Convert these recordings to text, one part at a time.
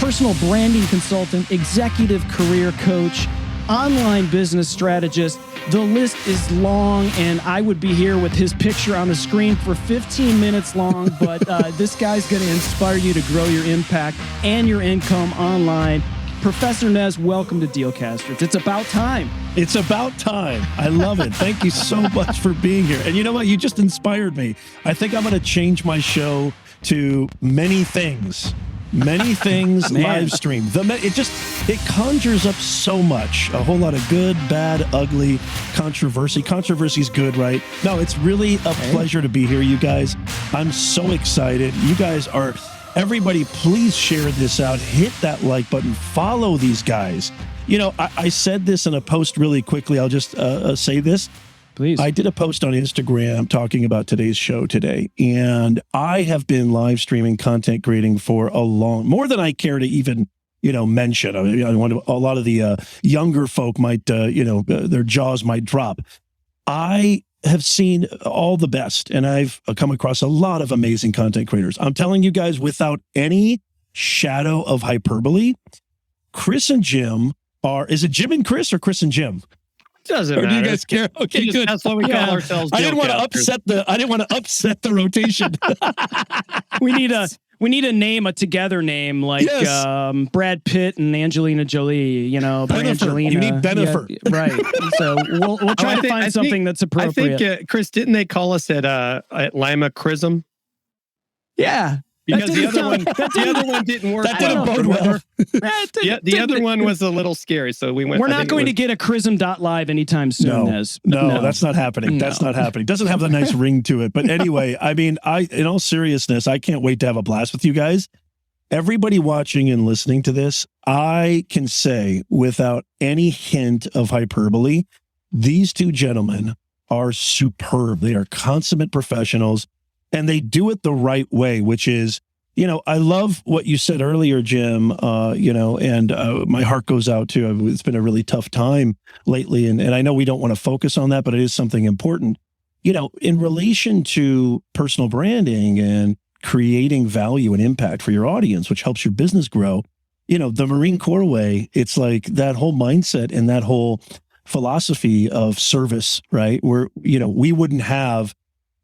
personal branding consultant, executive career coach, online business strategist. The list is long, and I would be here with his picture on the screen for 15 minutes long, but this guy's going to inspire you to grow your impact and your income online. Professor Nez, welcome to Dealcasters. It's about time. It's about time. I love it. Thank you so much for being here. And you know what? You just inspired me. I think I'm going to change my show to many things. Many things live stream. It conjures up so much. A whole lot of good, bad, ugly, controversy. Controversy is good, right? No, it's really a pleasure to be here, you guys. I'm so excited. You guys are... Everybody, please share this out. Hit that like button. Follow these guys. You know, I said this in a post really quickly. I'll just say this. Please. I did a post on Instagram talking about today's show today, and I have been live streaming content creating for more than I care to even, mention. I mean, a lot of the younger folk might, their jaws might drop. I have seen all the best, and I've come across a lot of amazing content creators. I'm telling you guys, without any shadow of hyperbole, Chris and Jim is it Jim and Chris or Chris and Jim? Doesn't matter. Do you guys care? Okay, good. That's what we call ourselves. I didn't want to upset the rotation. We need a together name like Brad Pitt and Angelina Jolie, Brangelina. You need Bennifer. Yeah, right. So we'll try to find something that's appropriate. I think, Chris, didn't they call us at Lima Chrism? Yeah. Because the other one didn't work. That didn't bode well. The other one was a little scary, so we went. We're not going to get a Chrism.live anytime soon, Nez. No, that's not happening. That's not happening. It doesn't have the nice ring to it. But anyway, I mean, in all seriousness, I can't wait to have a blast with you guys. Everybody watching and listening to this, I can say without any hint of hyperbole, these two gentlemen are superb. They are consummate professionals. And they do it the right way, which is, I love what you said earlier, Jim, and my heart goes out to, it's been a really tough time lately. And I know we don't want to focus on that, but it is something important. In relation to personal branding and creating value and impact for your audience, which helps your business grow, the Marine Corps way, it's like that whole mindset and that whole philosophy of service, right? Where, we wouldn't have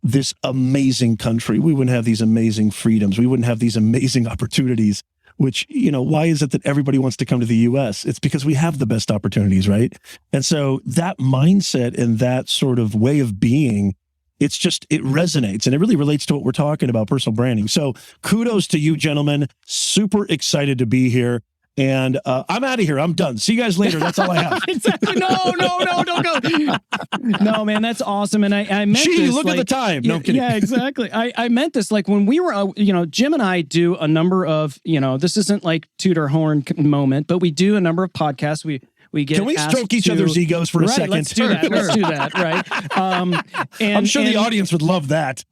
this amazing country. We wouldn't have these amazing freedoms. We wouldn't have these amazing opportunities, which, why is it that everybody wants to come to the US? It's because we have the best opportunities, right? And so that mindset and that sort of way of being, it resonates, and it really relates to what we're talking about, personal branding. So kudos to you, gentlemen. Super excited to be here. And I'm out of here. I'm done. See you guys later. That's all I have. Exactly. No, don't go. No, man, that's awesome. And I meant this. Look at the time. No, kidding. Yeah, exactly. I meant this like when we were, Jim and I do a number of, this isn't like toot our horn moment, but we do a number of podcasts. We get. Can we stroke each other's egos for a second? Let's do that. Let's do that. Right. And I'm sure the audience would love that.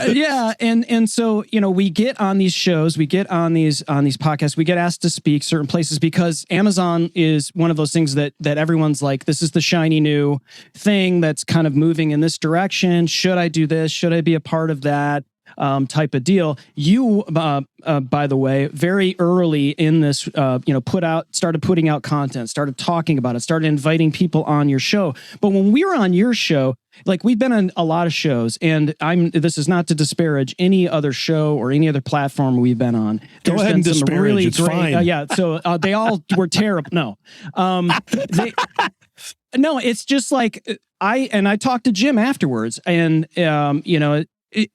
Yeah. And so, we get on these shows, we get on these podcasts, we get asked to speak certain places because Amazon is one of those things that everyone's like, this is the shiny new thing that's kind of moving in this direction. Should I do this? Should I be a part of that? Type of deal. You, by the way, very early in this, started putting out content, started talking about it, started inviting people on your show. But when we were on your show, like we've been on a lot of shows, and this is not to disparage any other show or any other platform we've been on. Go ahead and disparage. Really it's great, fine. So they all were terrible. No, no, it's just like I talked to Jim afterwards, and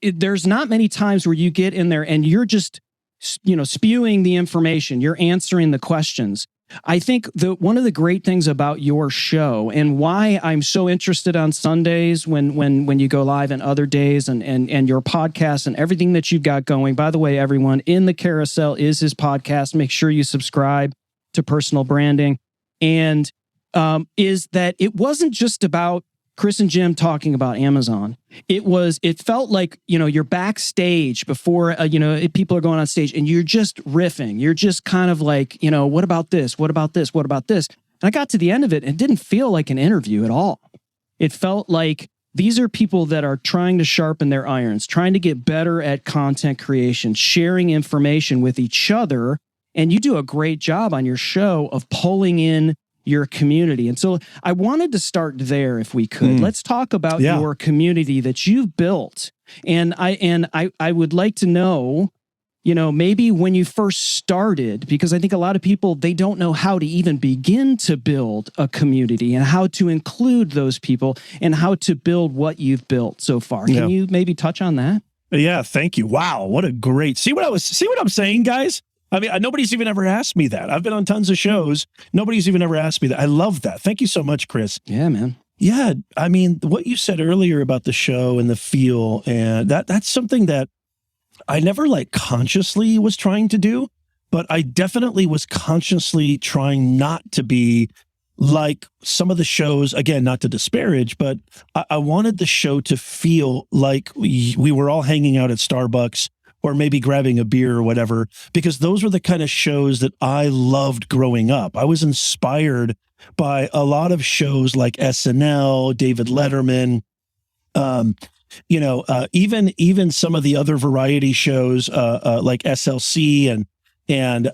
there's not many times where you get in there and you're just, spewing the information. You're answering the questions. I think one of the great things about your show and why I'm so interested on Sundays when you go live and other days and your podcast and everything that you've got going. By the way, everyone, in the carousel is his podcast. Make sure you subscribe to Personal Branding. And is that it wasn't just about Chris and Jim talking about Amazon. It felt like, you're backstage before, people are going on stage and you're just riffing. You're just kind of like, what about this? What about this? What about this? And I got to the end of it and it didn't feel like an interview at all. It felt like these are people that are trying to sharpen their irons, trying to get better at content creation, sharing information with each other, And you do a great job on your show of pulling in your community. And so I wanted to start there if we could. Let's talk about your community that you've built. And I would like to know, maybe when you first started, because I think a lot of people, they don't know how to even begin to build a community and how to include those people and how to build what you've built so far. Can you maybe touch on that? Yeah, thank you. Wow, what a great, see what I'm saying, guys? I mean, nobody's even ever asked me that. I've been on tons of shows. Nobody's even ever asked me that. I love that. Thank you so much, Chris. Yeah, man. Yeah, I mean, what you said earlier about the show and the feel, and that's something that I never consciously was trying to do, but I definitely was consciously trying not to be like some of the shows, again, not to disparage, but I wanted the show to feel like we were all hanging out at Starbucks or maybe grabbing a beer or whatever, because those were the kind of shows that I loved growing up. I was inspired by a lot of shows like SNL, David Letterman, even some of the other variety shows like SLC and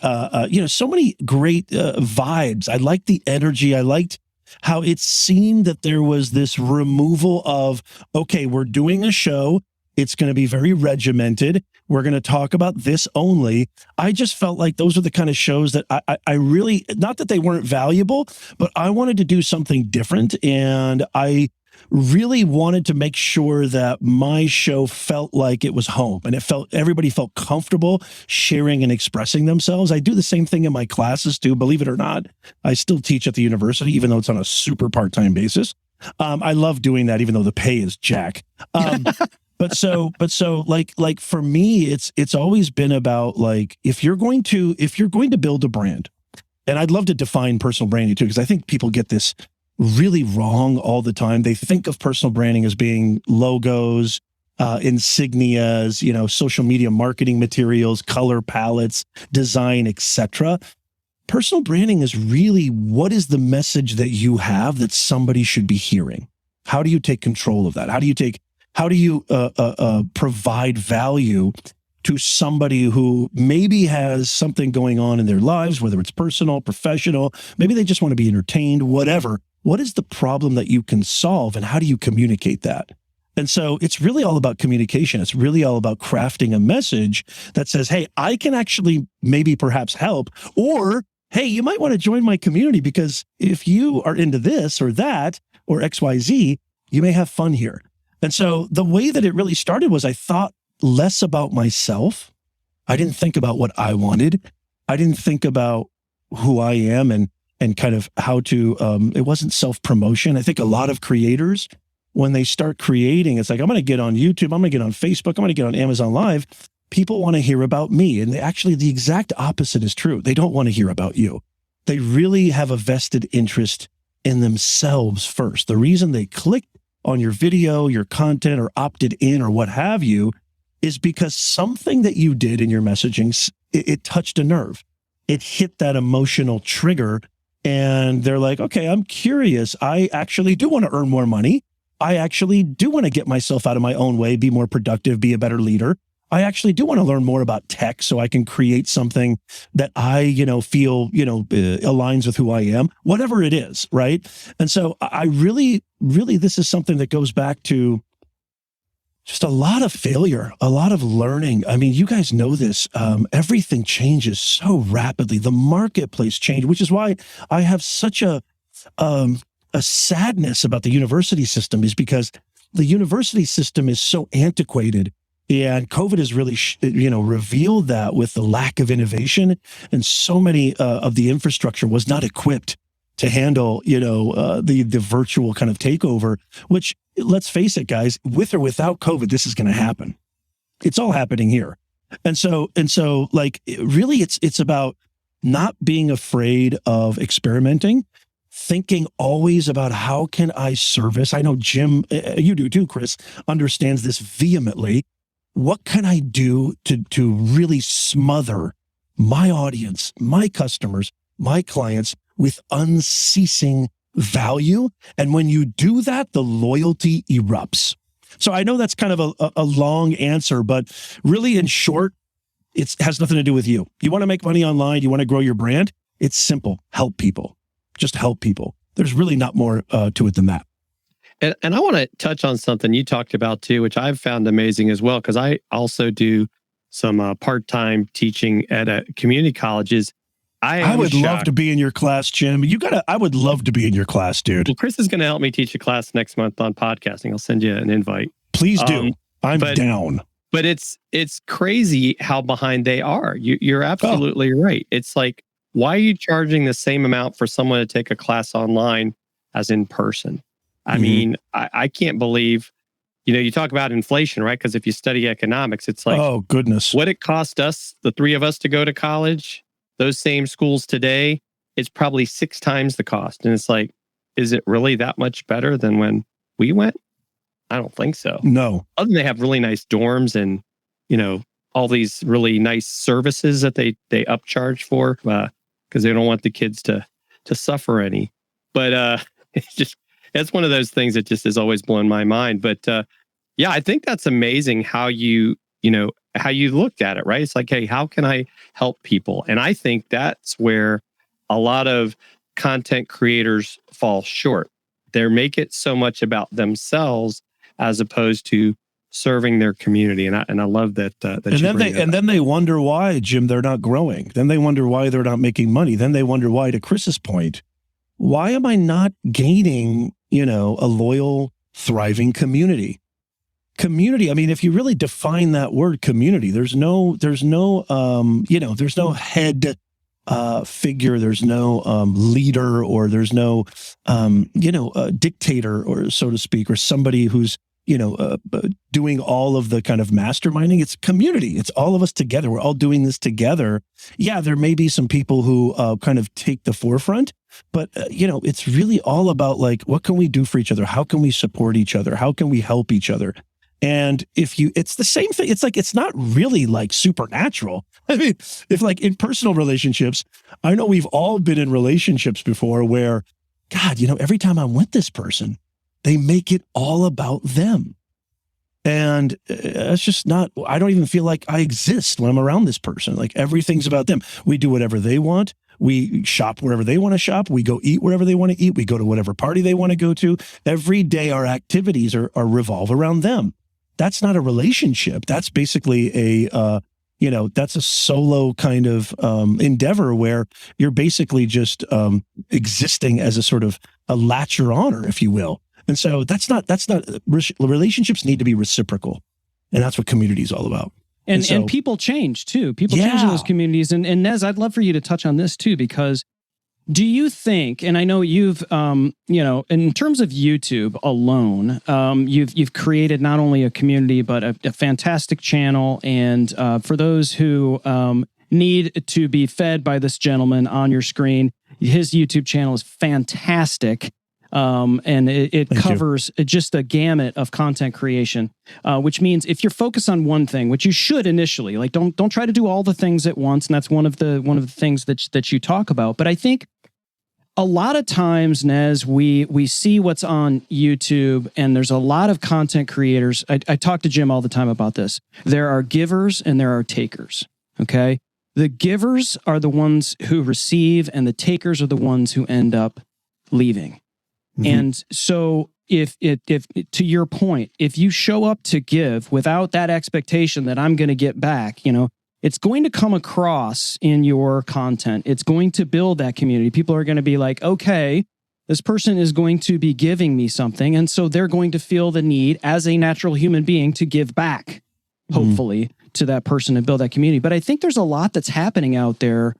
so many great vibes. I liked the energy. I liked how it seemed that there was this removal of, okay, we're doing a show. It's going to be very regimented. We're going to talk about this only. I just felt like those are the kind of shows that I really, not that they weren't valuable, but I wanted to do something different. And I really wanted to make sure that my show felt like it was home and everybody felt comfortable sharing and expressing themselves. I do the same thing in my classes too, believe it or not. I still teach at the university, even though it's on a super part-time basis. I love doing that, even though the pay is jack. But so like for me, it's always been about if you're going to build a brand, and I'd love to define personal branding too, because I think people get this really wrong all the time. They think of personal branding as being logos, insignias, social media marketing materials, color palettes, design, etc. Personal branding is really, what is the message that you have that somebody should be hearing? How do you take control of that? How do you provide value to somebody who maybe has something going on in their lives, whether it's personal, professional, maybe they just want to be entertained, whatever. What is the problem that you can solve, and how do you communicate that? And so it's really all about communication. It's really all about crafting a message that says, hey, I can actually maybe perhaps help, or, hey, you might want to join my community because if you are into this or that or XYZ, you may have fun here. And so the way that it really started was I thought less about myself. I didn't think about what I wanted. I didn't think about who I am and kind of how to, it wasn't self-promotion. I think a lot of creators, when they start creating, it's like, I'm going to get on YouTube, I'm going to get on Facebook, I'm going to get on Amazon Live. People want to hear about me. And the exact opposite is true. They don't want to hear about you. They really have a vested interest in themselves first. The reason they clicked on your video, your content, or opted in or what have you, is because something that you did in your messaging, it touched a nerve. It hit that emotional trigger. And they're like, okay, I'm curious. I actually do want to earn more money. I actually do want to get myself out of my own way, be more productive, be a better leader. I actually do want to learn more about tech so I can create something that I, feel, aligns with who I am, whatever it is, right? And so I really, this is something that goes back to just a lot of failure, a lot of learning. I mean, you guys know this. Everything changes so rapidly. The marketplace changed, which is why I have such a sadness about the university system, is because the university system is so antiquated. And COVID has really, revealed that with the lack of innovation, and so many of the infrastructure was not equipped to handle, the virtual kind of takeover, which, let's face it, guys, with or without COVID, this is going to happen. It's all happening here. And so really it's about not being afraid of experimenting, thinking always about how can I service. I know Jim, you do too, Chris, understands this vehemently. What can I do to really smother my audience, my customers, my clients with unceasing value? And when you do that, the loyalty erupts. So I know that's kind of a long answer, but really in short, it has nothing to do with you. You want to make money online, you want to grow your brand. It's simple. Help people. Just help people. There's really not more to it than that. And I want to touch on something you talked about too, which I've found amazing as well, because I also do some part-time teaching at community colleges. I would love to be in your class, Jim. I would love to be in your class, dude. Well, Chris is going to help me teach a class next month on podcasting. I'll send you an invite. Please do. I'm down. But it's crazy how behind they are. You're absolutely right. It's like, why are you charging the same amount for someone to take a class online as in person? I mean, I can't believe, you talk about inflation, right? Because if you study economics, it's like, oh, goodness. What it cost us, the three of us, to go to college, those same schools today, it's probably 6 times the cost. And it's like, is it really that much better than when we went? I don't think so. No. Other than they have really nice dorms and, all these really nice services that they upcharge for, because they don't want the kids to suffer any. But it's one of those things that just has always blown my mind. But yeah, I think that's amazing how you looked at it, right? It's like, hey, how can I help people? And I think that's where a lot of content creators fall short. They make it so much about themselves as opposed to serving their community. And I love that. And then they wonder why, Jim, they're not growing. Then they wonder why they're not making money. Then they wonder why, to Chris's point, why am I not gaining, a loyal, thriving community? Community. I mean, if you really define that word community, there's no head figure, there's no leader, or there's no dictator, or so to speak, or somebody who's doing all of the kind of masterminding. It's community. It's all of us together. We're all doing this together. Yeah, there may be some people who kind of take the forefront, but it's really all about, like, what can we do for each other? How can we support each other? How can we help each other? And it's the same thing. It's like, it's not really like supernatural. I mean, if like in personal relationships, I know we've all been in relationships before where, God, every time I'm with this person, they make it all about them. And it's just not, I don't even feel like I exist when I'm around this person. Like, everything's about them. We do whatever they want. We shop wherever they want to shop. We go eat wherever they want to eat. We go to whatever party they want to go to. Every day our activities are revolve around them. That's not a relationship. That's basically that's a solo kind of endeavor where you're basically just existing as a sort of a latcher honor, if you will. And so that's not relationships need to be reciprocal. And that's what community is all about. And people change too. People change in those communities. And Nez, I'd love for you to touch on this too, because do you think, and I know you've, in terms of YouTube alone, you've created not only a community, but a fantastic channel. And for those who need to be fed by this gentleman on your screen, his YouTube channel is fantastic. And it covers just a gamut of content creation, which means if you're focused on one thing, which you should initially, like don't try to do all the things at once. And that's one of the things that you talk about. But I think a lot of times, Nez, we see what's on YouTube, and there's a lot of content creators. I talk to Jim all the time about this. There are givers and there are takers. Okay. The givers are the ones who receive, and the takers are the ones who end up leaving. And so if to your point, if you show up to give without that expectation that I'm going to get back, it's going to come across in your content. It's going to build that community. People are going to be like, okay, this person is going to be giving me something. And so they're going to feel the need as a natural human being to give back, hopefully, to that person and build that community. But I think there's a lot that's happening out there.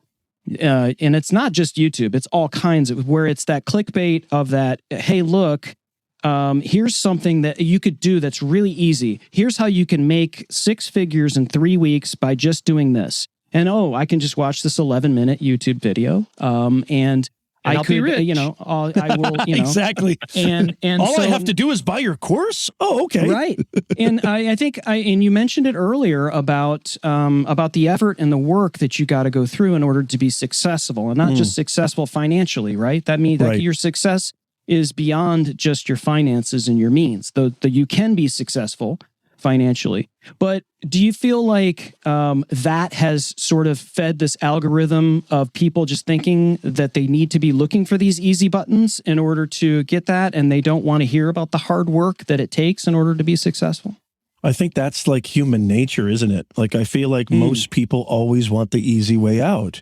And it's not just YouTube, it's all kinds of, where it's that clickbait of that, hey, look, here's something that you could do that's really easy. Here's how you can make 6 figures in 3 weeks by just doing this. And I can just watch this 11-minute YouTube video. And I could, I will, exactly. And all so, I have to do is buy your course. Oh, okay. Right. And I think and you mentioned it earlier about the effort and the work that you got to go through in order to be successful, and not just successful financially, right? That means that your success is beyond just your finances and your means. Though you can be successful, financially. But do you feel like that has sort of fed this algorithm of people just thinking that they need to be looking for these easy buttons in order to get that, and they don't want to hear about the hard work that it takes in order to be successful? I think that's like human nature, isn't it? Like, I feel like most people always want the easy way out.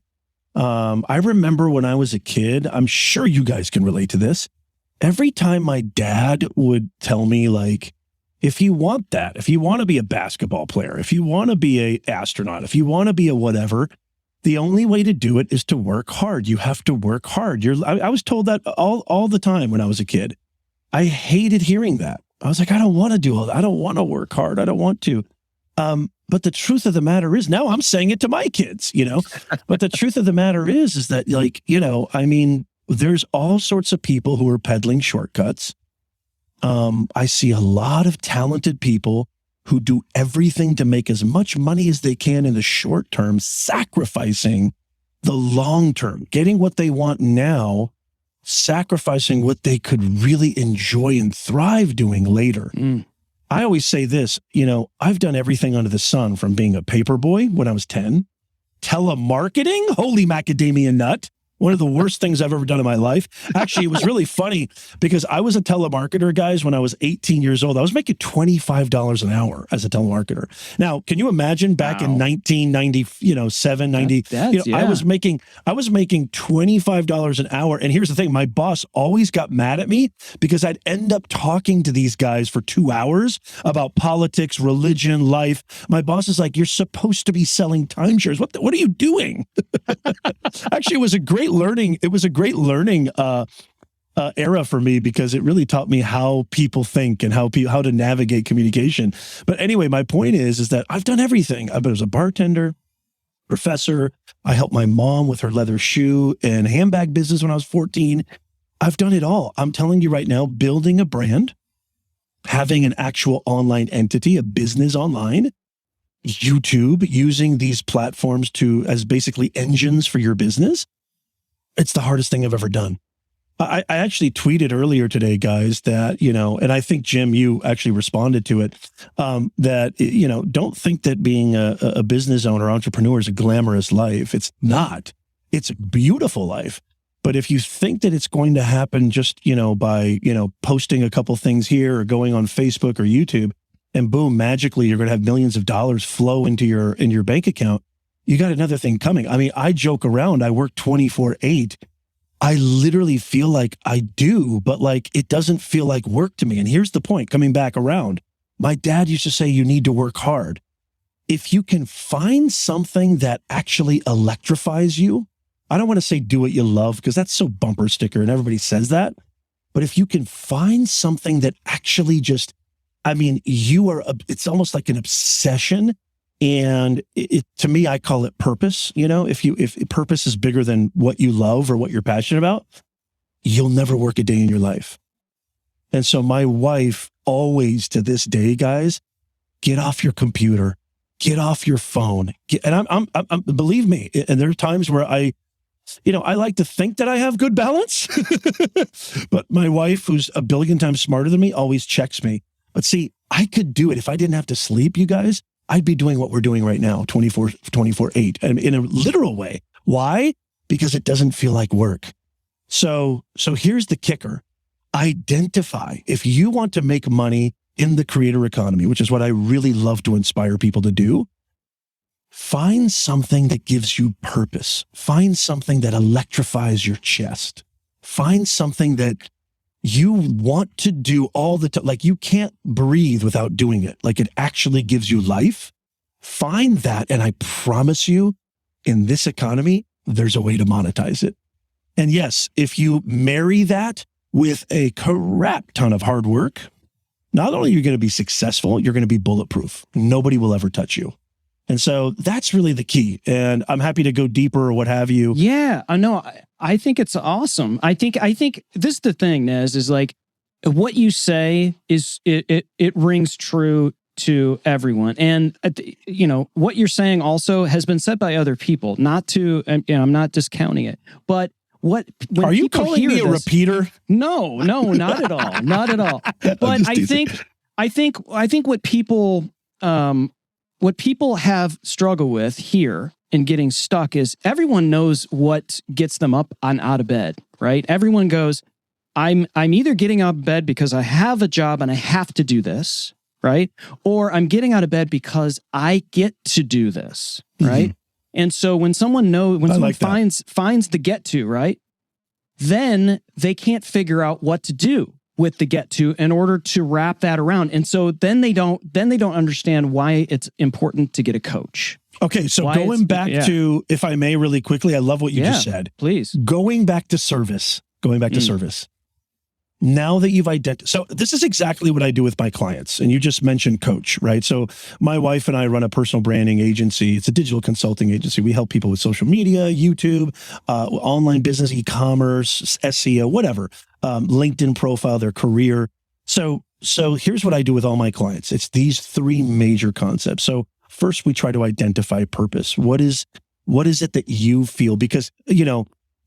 I remember when I was a kid, I'm sure you guys can relate to this. Every time my dad would tell me, like, if you want that, if you want to be a basketball player, if you want to be an astronaut, if you want to be a whatever, the only way to do it is to work hard. You have to work hard. I was told that all the time when I was a kid. I hated hearing that. I was like, I don't want to do all that. I don't want to work hard. I don't want to. But the truth of the matter is, now I'm saying it to my kids, but the truth of the matter is that, like, I mean, there's all sorts of people who are peddling shortcuts. I see a lot of talented people who do everything to make as much money as they can in the short term, sacrificing the long term, getting what they want now, sacrificing what they could really enjoy and thrive doing later. I always say this, I've done everything under the sun, from being a paper boy when I was 10, telemarketing, holy macadamia nut, one of the worst things I've ever done in my life. Actually, it was really funny because I was a telemarketer, guys, when I was 18 years old. I was making $25 an hour as a telemarketer. Now, can you imagine back in 1997, 90, I was making $25 an hour. And here's the thing, my boss always got mad at me because I'd end up talking to these guys for 2 hours about politics, religion, life. My boss is like, you're supposed to be selling timeshares. What are you doing? Actually, it was a great learning. It was a great learning era for me because it really taught me how people think and how to navigate communication. But anyway, my point is that I've done everything. I was a bartender, professor. I helped my mom with her leather shoe and handbag business when I was 14. I've done it all. I'm telling you right now, building a brand, having an actual online entity, a business online, YouTube, using these platforms as basically engines for your business. It's the hardest thing I've ever done. I actually tweeted earlier today, guys, that, and I think, Jim, you actually responded to it, that, don't think that being a business owner, entrepreneur is a glamorous life. It's not. It's a beautiful life. But if you think that it's going to happen just, by, posting a couple things here or going on Facebook or YouTube, and boom, magically, you're going to have millions of dollars flow into your bank account, you got another thing coming. I mean, I joke around. I work 24/8. I literally feel like I do, but like it doesn't feel like work to me. And here's the point, coming back around. My dad used to say, you need to work hard. If you can find something that actually electrifies you, I don't want to say do what you love because that's so bumper sticker and everybody says that. But if you can find something that actually just, it's almost like an obsession. And to me, I call it purpose. If purpose is bigger than what you love or what you're passionate about, you'll never work a day in your life. And so my wife always, to this day, guys, get off your computer, get off your phone. And I'm believe me, and there are times where I like to think that I have good balance, but my wife, who's a billion times smarter than me, always checks me. But see, I could do it if I didn't have to sleep, you guys. I'd be doing what we're doing right now, 24/8, and in a literal way. Why? Because it doesn't feel like work. So here's the kicker. Identify, if you want to make money in the creator economy, which is what I really love to inspire people to do, find something that gives you purpose. Find something that electrifies your chest. Find something that you want to do all the time. Like, you can't breathe without doing it. Like, it actually gives you life. Find that. And I promise you, in this economy, there's a way to monetize it. And yes, if you marry that with a crap ton of hard work, not only are you going to be successful, you're going to be bulletproof. Nobody will ever touch you. And so that's really the key. And I'm happy to go deeper or what have you. Yeah, I know. I think it's awesome. I think this is the thing, Nez, is like what you say is it rings true to everyone. And what you're saying also has been said by other people, not to, I'm not discounting it, but when are you calling me a repeater? No, not at all. Not at all. But I think I think what people have struggled with here and getting stuck is everyone knows what gets them up and out of bed, right? Everyone goes, I'm either getting out of bed because I have a job and I have to do this, right? Or I'm getting out of bed because I get to do this, right? And so when someone finds the get to, right? Then they can't figure out what to do with the get to in order to wrap that around. And so then they don't understand why it's important to get a coach. Okay, so going back to, if I may really quickly, I love what you just said. Please. Going back to service. Now that you've identified, so this is exactly what I do with my clients. And you just mentioned coach, right? So my wife and I run a personal branding agency. It's a digital consulting agency. We help people with social media, YouTube, online business, e-commerce, SEO, whatever, LinkedIn profile, their career. So here's what I do with all my clients. It's these three major concepts. So first, we try to identify purpose. What is it that you feel? Because,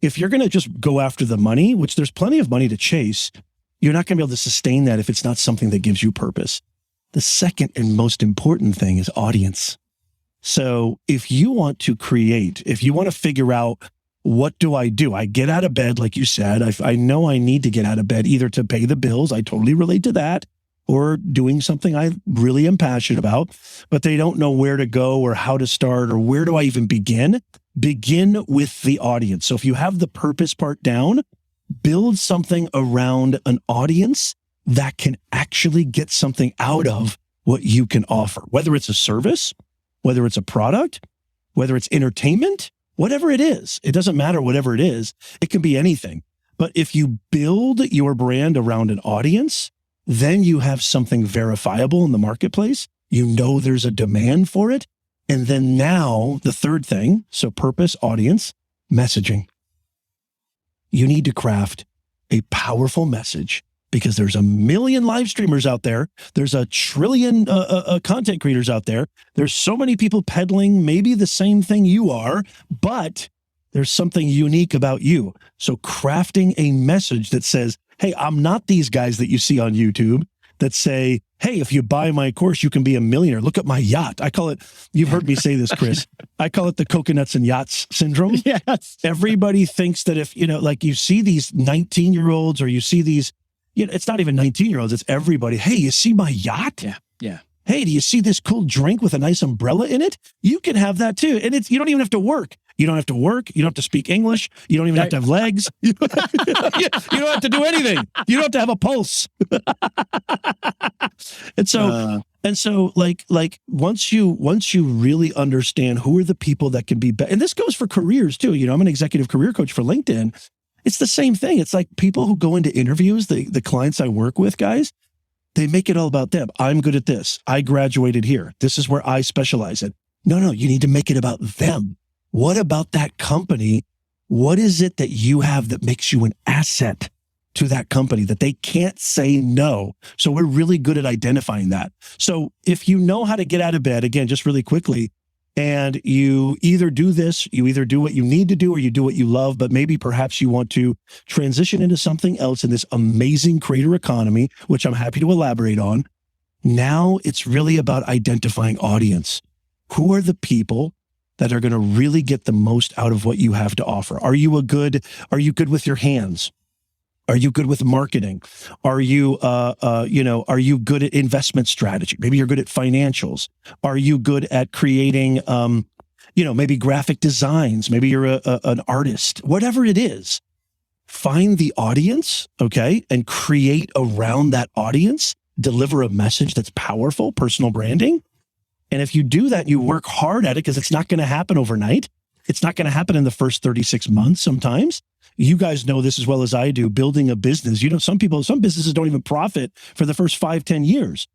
if you're going to just go after the money, which there's plenty of money to chase, you're not going to be able to sustain that if it's not something that gives you purpose. The second and most important thing is audience. So if you want to figure out, what do? I get out of bed, like you said. I know I need to get out of bed either to pay the bills. I totally relate to that. Or doing something I really am passionate about, but they don't know where to go or how to start or where do I even begin? Begin with the audience. So if you have the purpose part down, build something around an audience that can actually get something out of what you can offer, whether it's a service, whether it's a product, whether it's entertainment, whatever it is. It doesn't matter whatever it is. It can be anything. But if you build your brand around an audience, then you have something verifiable in the marketplace. You know there's a demand for it. And then now the third thing, so purpose, audience, messaging. You need to craft a powerful message because there's a million live streamers out there. There's a trillion content creators out there. There's so many people peddling maybe the same thing you are, but there's something unique about you. So crafting a message that says, hey, I'm not these guys that you see on YouTube that say, hey, if you buy my course, you can be a millionaire. Look at my yacht. I call it, you've heard me say this, Chris. I call it the coconuts and yachts syndrome. Yes. Everybody thinks that if, like you see these 19-year-olds or you see these, it's not even 19-year-olds, it's everybody. Hey, you see my yacht? Yeah. Hey, do you see this cool drink with a nice umbrella in it? You can have that too. And you don't even have to work. You don't have to work. You don't have to speak English. You don't even have to have legs. You don't have to do anything. You don't have to have a pulse. And so, once you really understand who are the people that can be better, and this goes for careers too. I'm an executive career coach for LinkedIn. It's the same thing. It's like people who go into interviews, the clients I work with, guys, they make it all about them. I'm good at this. I graduated here. This is where I specialize in. No, you need to make it about them. What about that company? What is it that you have that makes you an asset to that company that they can't say no? So we're really good at identifying that. So if you know how to get out of bed, again, just really quickly, and you either do this, you either do what you need to do or you do what you love, but maybe perhaps you want to transition into something else in this amazing creator economy, which I'm happy to elaborate on. Now it's really about identifying audience. Who are the people that are going to really get the most out of what you have to offer? Are you good with your hands? Are you good with marketing? Are you good at investment strategy? Maybe you're good at financials. Are you good at creating, maybe graphic designs? Maybe you're an artist. Whatever it is, find the audience, okay, and create around that audience. Deliver a message that's powerful, personal branding. And if you do that, you work hard at it because it's not going to happen overnight. It's not going to happen in the first 36 months sometimes. You guys know this as well as I do, building a business. Some businesses don't even profit for the first 5-10 years.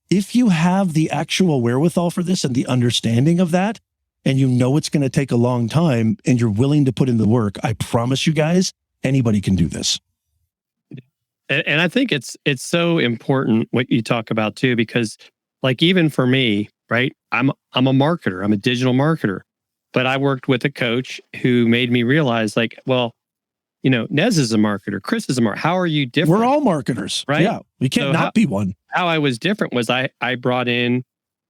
If you have the actual wherewithal for this and the understanding of that, and you know it's going to take a long time and you're willing to put in the work, I promise you guys, anybody can do this. And I think it's so important what you talk about too, because like even for me, right, I'm a marketer, I'm a digital marketer, but I worked with a coach who made me realize Nez is a marketer, Chris is a marketer. How are you different? We're all marketers, right? Yeah, we can't not be one. How I was different was I brought in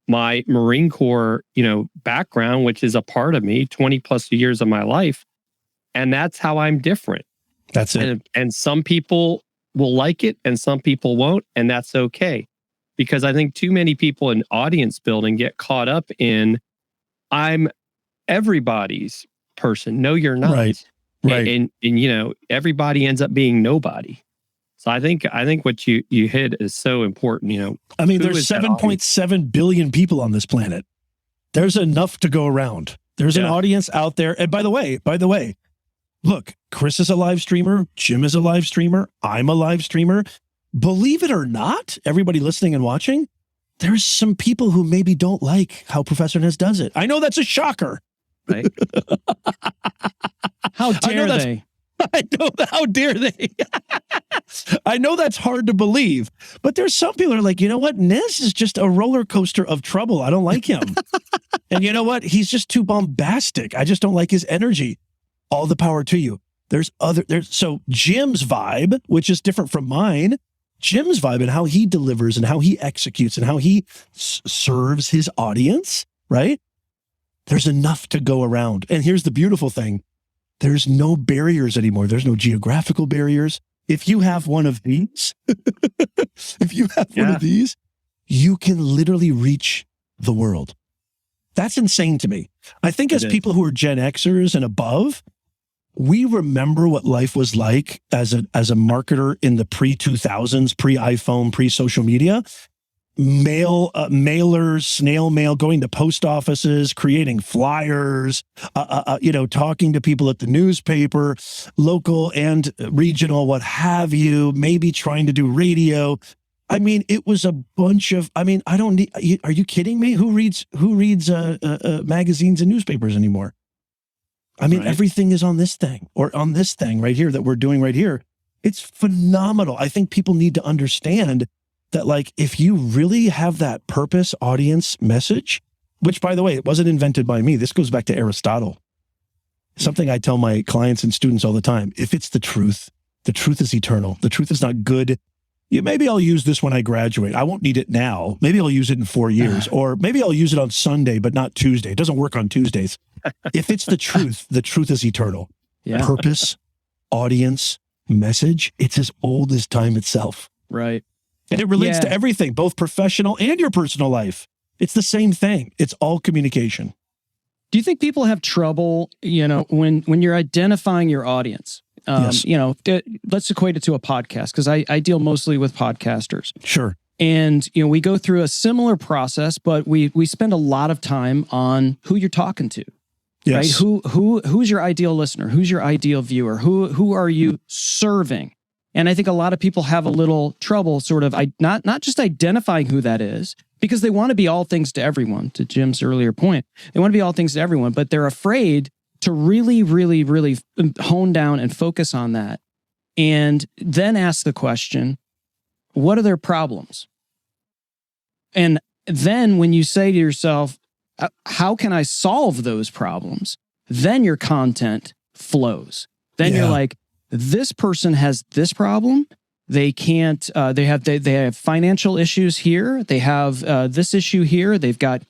my Marine Corps, background, which is a part of me, 20 plus years of my life. And that's how I'm different. That's it. And some people will like it and some people won't. And that's okay. Because I think too many people in audience building get caught up in, I'm everybody's person. No, you're not. Right. And everybody ends up being nobody. So I think what you hit is so important. I mean, there's 7.7 billion people on this planet. There's enough to go around. There's an audience out there. And by the way, look, Chris is a live streamer. Jim is a live streamer. I'm a live streamer. Believe it or not, everybody listening and watching, there's some people who maybe don't like how Professor Nez does it. I know that's a shocker. Right? How dare they? I know. How dare they? I know that's hard to believe, but there's some people who are like, you know what? Nez is just a roller coaster of trouble. I don't like him. And you know what? He's just too bombastic. I just don't like his energy. All the power to you. So Jim's vibe, which is different from mine, Jim's vibe and how he delivers and how he executes and how he serves his audience, right? There's enough to go around. And here's the beautiful thing. There's no barriers anymore. There's no geographical barriers. If you have one of these, you can literally reach the world. That's insane to me. I think as people who are Gen Xers and above, we remember what life was like as a marketer in the pre-2000s, pre-iPhone, pre-social media. Mailers, snail mail, going to post offices, creating flyers, talking to people at the newspaper, local and regional, what have you, maybe trying to do radio. I mean, it was a bunch of, are you kidding me? Who reads magazines and newspapers anymore? I mean, everything is on this thing right here that we're doing right here. It's phenomenal. I think people need to understand that, like, if you really have that purpose, audience, message, which, by the way, it wasn't invented by me. This goes back to Aristotle. Something I tell my clients and students all the time. If it's the truth is eternal. The truth is not good. Maybe I'll use this when I graduate. I won't need it now. Maybe I'll use it in 4 years. Or maybe I'll use it on Sunday, but not Tuesday. It doesn't work on Tuesdays. If it's the truth is eternal. Yeah. Purpose, audience, message, it's as old as time itself. Right. And it relates to everything, both professional and your personal life. It's the same thing. It's all communication. Do you think people have trouble, when you're identifying your audience? Yes. Let's equate it to a podcast, because I deal mostly with podcasters. Sure. And, we go through a similar process, but we spend a lot of time on who you're talking to. Yes. Right? Who's your ideal listener? Who's your ideal viewer? Who are you serving? And I think a lot of people have a little trouble sort of not just identifying who that is, because they want to be all things to everyone, to Jim's earlier point. They want to be all things to everyone, but they're afraid to really, really, really hone down and focus on that. And then ask the question, what are their problems? And then when you say to yourself, how can I solve those problems? Then your content flows. Then you're like, this person has this problem. They can't. They have financial issues here. They have this issue here. They've got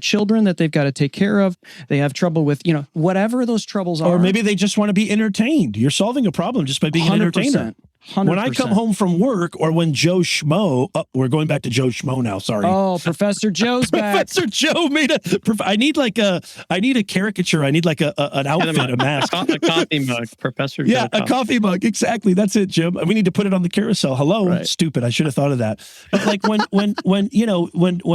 children that they've got to take care of. They have trouble with whatever those troubles are. Or maybe they just want to be entertained. You're solving a problem just by being an entertainer. 100%. When I come home from work, or when Joe Schmo, we're going back to Joe Schmo now. Sorry. Oh, Professor Joe's back. Professor Joe made I need a caricature. I need like an outfit, a mask, a coffee mug. Professor Joe. Yeah, a coffee mug. Exactly. That's it, Jim. We need to put it on the carousel. Hello, right. Stupid. I should have thought of that. But like when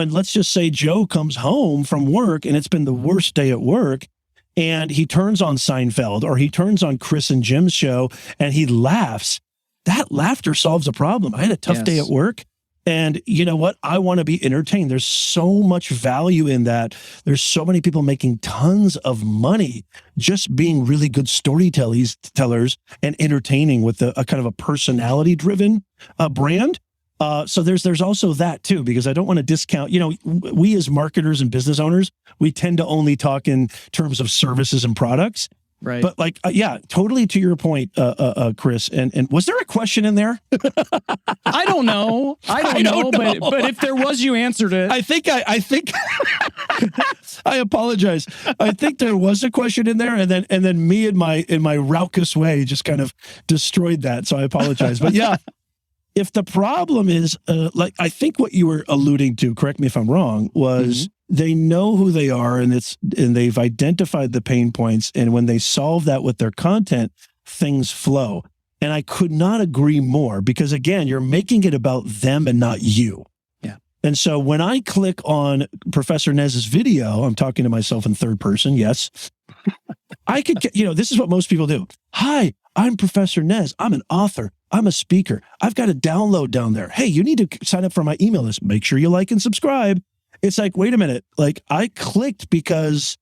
let's just say Joe comes home from work and it's been the worst day at work, and he turns on Seinfeld or he turns on Chris and Jim's show and he laughs. That laughter solves a problem. I had a tough day at work, and you know what? I want to be entertained. There's so much value in that. There's so many people making tons of money just being really good storytellers and entertaining with a kind of a personality-driven brand. So there's also that too, because I don't want to discount. We as marketers and business owners, we tend to only talk in terms of services and products. Right. But like, yeah, totally to your point, Chris. And was there a question in there? I don't know. I don't know. But if there was, you answered it. I think I apologize. I think there was a question in there, and then me in my raucous way just kind of destroyed that. So I apologize. But yeah, if the problem is like I think what you were alluding to, correct me if I'm wrong, was they know who they are and they've identified the pain points, and when they solve that with their content, things flow. And I could not agree more, because again, you're making it about them and not you. Yeah. And so when I click on Professor Nez's video, I'm talking to myself in third person. Yes. I could get, this is what most people do. Hi, I'm Professor Nez. I'm an author. I'm a speaker. I've got a download down there. Hey, you need to sign up for my email list. Make sure you like and subscribe. It's like, wait a minute. Like, I clicked because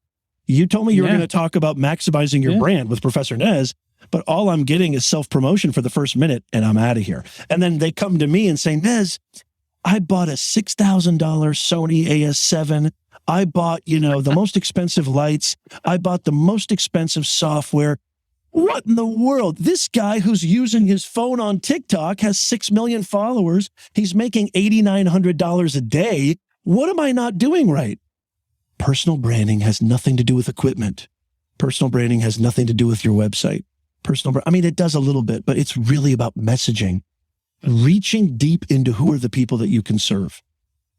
you told me you were going to talk about maximizing your brand with Professor Nez, but all I'm getting is self-promotion for the first minute, and I'm out of here. And then they come to me and say, Nez, I bought a $6,000 Sony AS7. I bought, the most expensive lights. I bought the most expensive software. What in the world? This guy who's using his phone on TikTok has 6 million followers. He's making $8,900 a day. What am I not doing right? Personal branding has nothing to do with equipment. Personal branding has nothing to do with your website. It does a little bit, but it's really about messaging, reaching deep into who are the people that you can serve.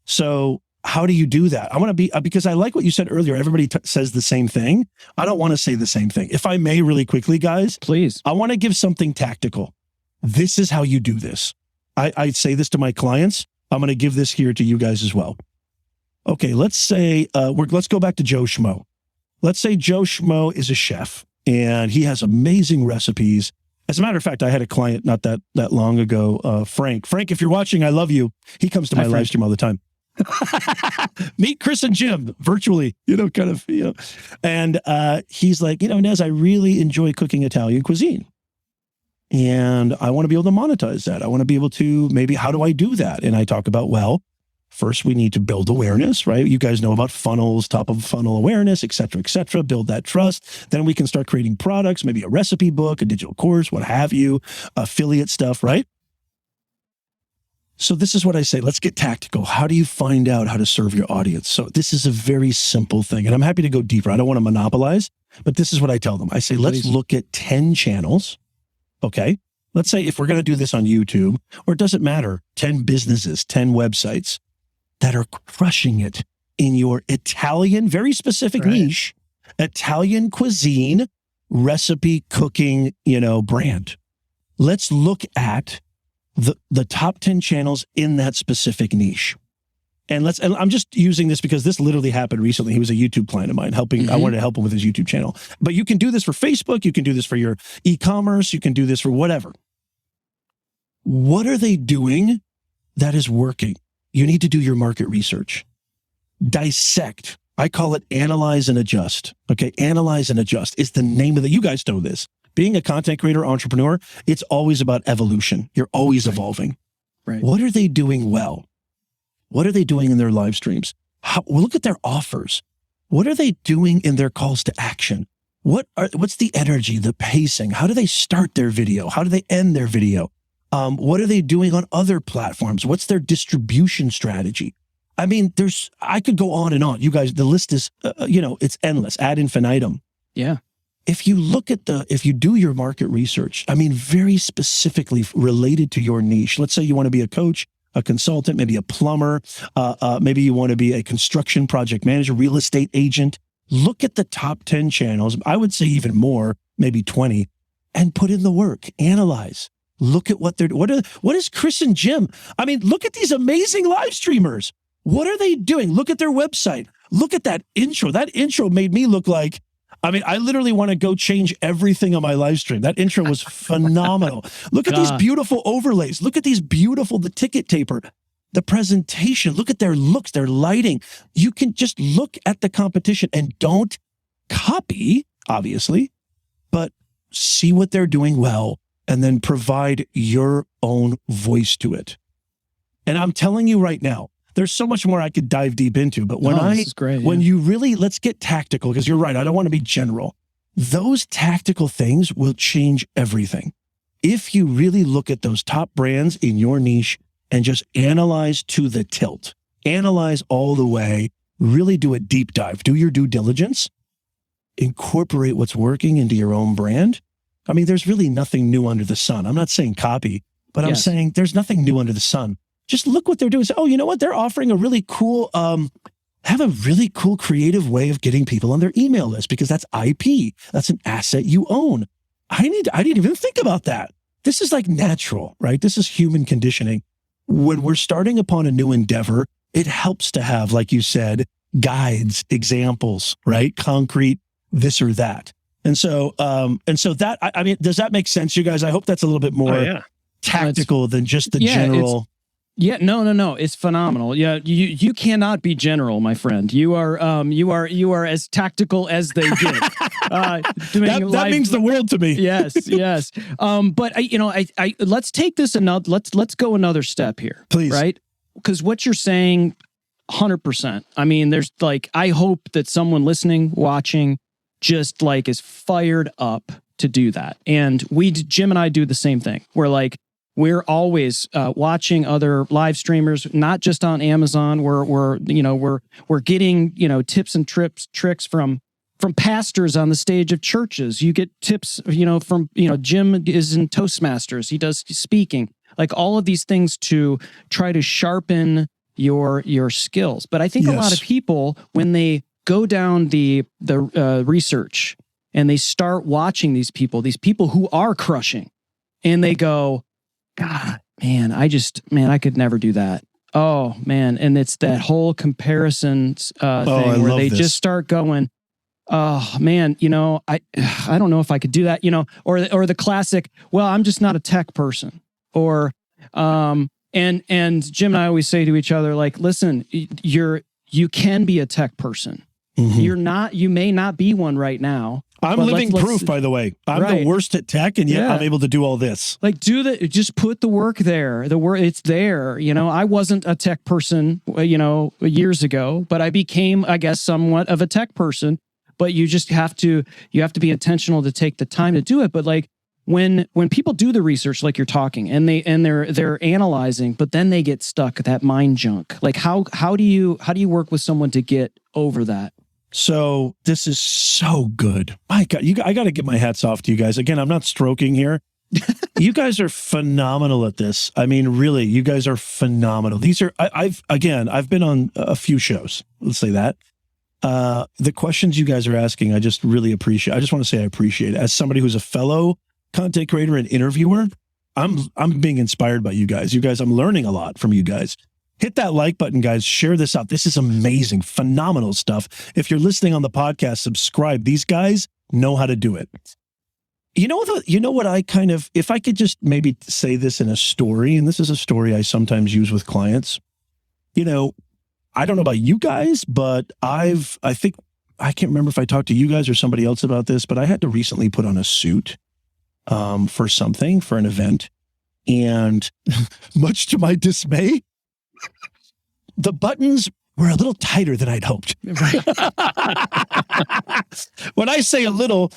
So how do you do that? I want to be, because I like what you said earlier. Everybody says the same thing. I don't want to say the same thing. If I may, really quickly, guys, please. I want to give something tactical. This is how you do this. I say this to my clients. I'm going to give this here to you guys as well. Okay, let's say, let's go back to Joe Schmo. Let's say Joe Schmo is a chef and he has amazing recipes. As a matter of fact, I had a client not that long ago, Frank. Frank, if you're watching, I love you. He comes to my live stream all the time. Meet Chris and Jim virtually, and he's like, Nez, I really enjoy cooking Italian cuisine. And I want to be able to monetize that. I want to be able to, maybe, how do I do that? And I talk about, well, first we need to build awareness, right? You guys know about funnels, top of funnel awareness, et cetera, build that trust. Then we can start creating products, maybe a recipe book, a digital course, what have you, affiliate stuff, right? So this is what I say. Let's get tactical. How do you find out how to serve your audience? So this is a very simple thing, and I'm happy to go deeper. I don't want to monopolize, but this is what I tell them. I say, let's look at 10 channels. Okay. Let's say if we're going to do this on YouTube, or it doesn't matter, 10 businesses, 10 websites that are crushing it in your Italian, very specific niche, Italian cuisine, recipe, cooking, brand. Let's look at the top 10 channels in that specific niche. And I'm just using this because this literally happened recently. He was a YouTube client of mine I wanted to help him with his YouTube channel. But you can do this for Facebook. You can do this for your e-commerce. You can do this for whatever. What are they doing that is working? You need to do your market research. Dissect. I call it analyze and adjust. Okay. Analyze and adjust is the name of you guys know this. Being a content creator, entrepreneur, it's always about evolution. You're always evolving. Right. What are they doing well? What are they doing in their live streams? Look at their offers. What are they doing in their calls to action? What's the energy, the pacing? How do they start their video? How do they end their video? What are they doing on other platforms? What's their distribution strategy? I mean, I could go on and on. You guys, the list is, it's endless, ad infinitum. Yeah. If you do your market research, very specifically related to your niche, let's say you want to be a coach, a consultant, maybe a plumber, maybe you want to be a construction project manager, real estate agent, look at the top 10 channels. I would say even more, maybe 20, and put in the work, analyze. Look at what is Chris and Jim? Look at these amazing live streamers. What are they doing? Look at their website. Look at that intro. That intro made me look like, I literally want to go change everything on my live stream. That intro was phenomenal. Look at these beautiful overlays. Look at the ticket taper, the presentation. Look at their looks, their lighting. You can just look at the competition and don't copy, obviously, but see what they're doing well and then provide your own voice to it. And I'm telling you right now, there's so much more I could dive deep into, but when you really, let's get tactical, because you're right. I don't want to be general. those tactical things will change everything. If you really look at those top brands in your niche and just analyze to the tilt, analyze all the way, really do a deep dive, do your due diligence, incorporate what's working into your own brand. I mean, there's really nothing new under the sun. I'm not saying copy, but I'm saying there's nothing new under the sun. Just look what they're doing. Say, oh, you know what? They're offering a really cool, have a really cool creative way of getting people on their email list because that's IP. That's an asset you own. I didn't even think about that. This is like natural, right? This is human conditioning. When we're starting upon a new endeavor, it helps to have, like you said, guides, examples, right? Concrete, this or that. And so that, I mean, does that make sense, you guys? I hope that's a little bit more tactical than just the general. No. It's phenomenal. Yeah. You cannot be general, my friend. You are as tactical as they get. That means the world to me. Yes. But I let's take this let's go another step here. Please. Right. Because what you're saying, 100%. I mean, there's I hope that someone listening, watching, just is fired up to do that. And Jim and I do the same thing. We're always watching other live streamers, not just on Amazon. We're getting tips and tricks from pastors on the stage of churches. You get tips from Jim is in Toastmasters. He does speaking. All of these things to try to sharpen your skills. But I think a lot of people, when they go down the research and they start watching these people who are crushing, and they go, God, man, I could never do that. Oh man. And it's that whole comparison thing where they just start going, oh man, I don't know if I could do that, or the classic, well, I'm just not a tech person. Or and Jim and I always say to each other, listen, you can be a tech person. Mm-hmm. You may not be one right now. I'm living proof, by the way. I'm the worst at tech, and yet I'm able to do all this. Just put the work there. It's there. I wasn't a tech person, years ago, but I became, I guess, somewhat of a tech person. But you just have to be intentional to take the time to do it. But when people do the research, like you're talking, and they're analyzing, but then they get stuck, that mind junk. How do you work with someone to get over that? So this is so good. My God, I got to get my hats off to you guys. Again, I'm not stroking here. You guys are phenomenal at this. I mean, really, you guys are phenomenal. I've been on a few shows. Let's say that. The questions you guys are asking, I just really appreciate. I just want to say I appreciate it. As somebody who's a fellow content creator and interviewer, I'm being inspired by you guys. I'm learning a lot from you guys. Hit that like button, guys. Share this out. This is amazing, phenomenal stuff. If you're listening on the podcast, subscribe. These guys know how to do it. You know what I if I could just maybe say this in a story, and this is a story I sometimes use with clients. I don't know about you guys, but I can't remember if I talked to you guys or somebody else about this, but I had to recently put on a suit for an event. And much to my dismay, the buttons were a little tighter than I'd hoped. Right. When I say a little,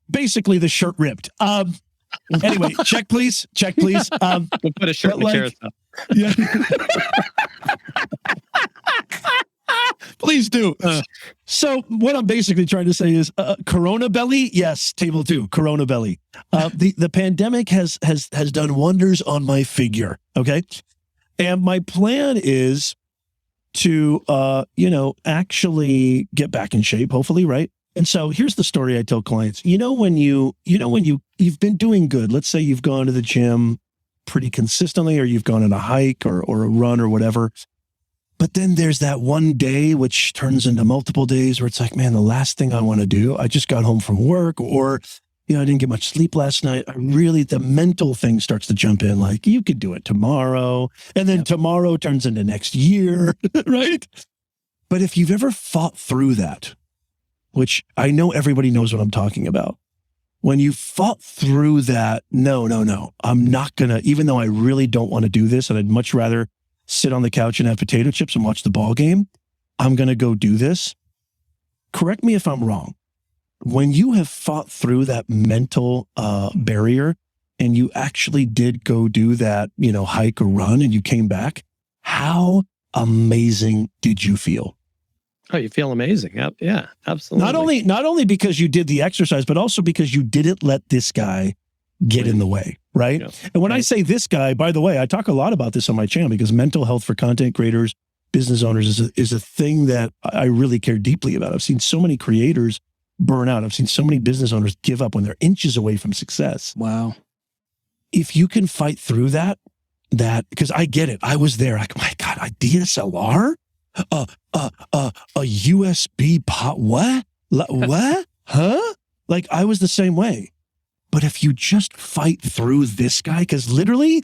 basically the shirt ripped. Anyway, check please. We'll put a shirt in the carousel. Yeah. Please do. So what I'm basically trying to say is Corona belly. Yes. Table 2, Corona belly. The pandemic has done wonders on my figure. Okay. And my plan is to, actually get back in shape, hopefully. Right. And so here's the story I tell clients, when you've been doing good, let's say you've gone to the gym pretty consistently, or you've gone on a hike or a run or whatever. But then there's that one day, which turns into multiple days, where it's like, man, the last thing I want to do, I just got home from work, or, I didn't get much sleep last night. The mental thing starts to jump in, you could do it tomorrow. And then tomorrow turns into next year, right? But if you've ever fought through that, which I know everybody knows what I'm talking about, when you fought through that, no, I'm not going to, even though I really don't want to do this, and I'd much rather sit on the couch and have potato chips and watch the ball game, I'm going to go do this. Correct me if I'm wrong. when you have fought through that mental barrier and you actually did go do that, hike or run and you came back, how amazing did you feel? Oh, you feel amazing. Yeah, absolutely. Not only because you did the exercise, but also because you didn't let this guy get in the way, right? Yeah. And when I say this guy, by the way, I talk a lot about this on my channel because mental health for content creators, business owners is a thing that I really care deeply about. I've seen so many creators burn out. I've seen so many business owners give up when they're inches away from success. Wow. If you can fight through that, because I get it. I was there. Like, my God, a DSLR? A USB pot? What? What? Huh? Like, I was the same way. But if you just fight through this guy, because literally,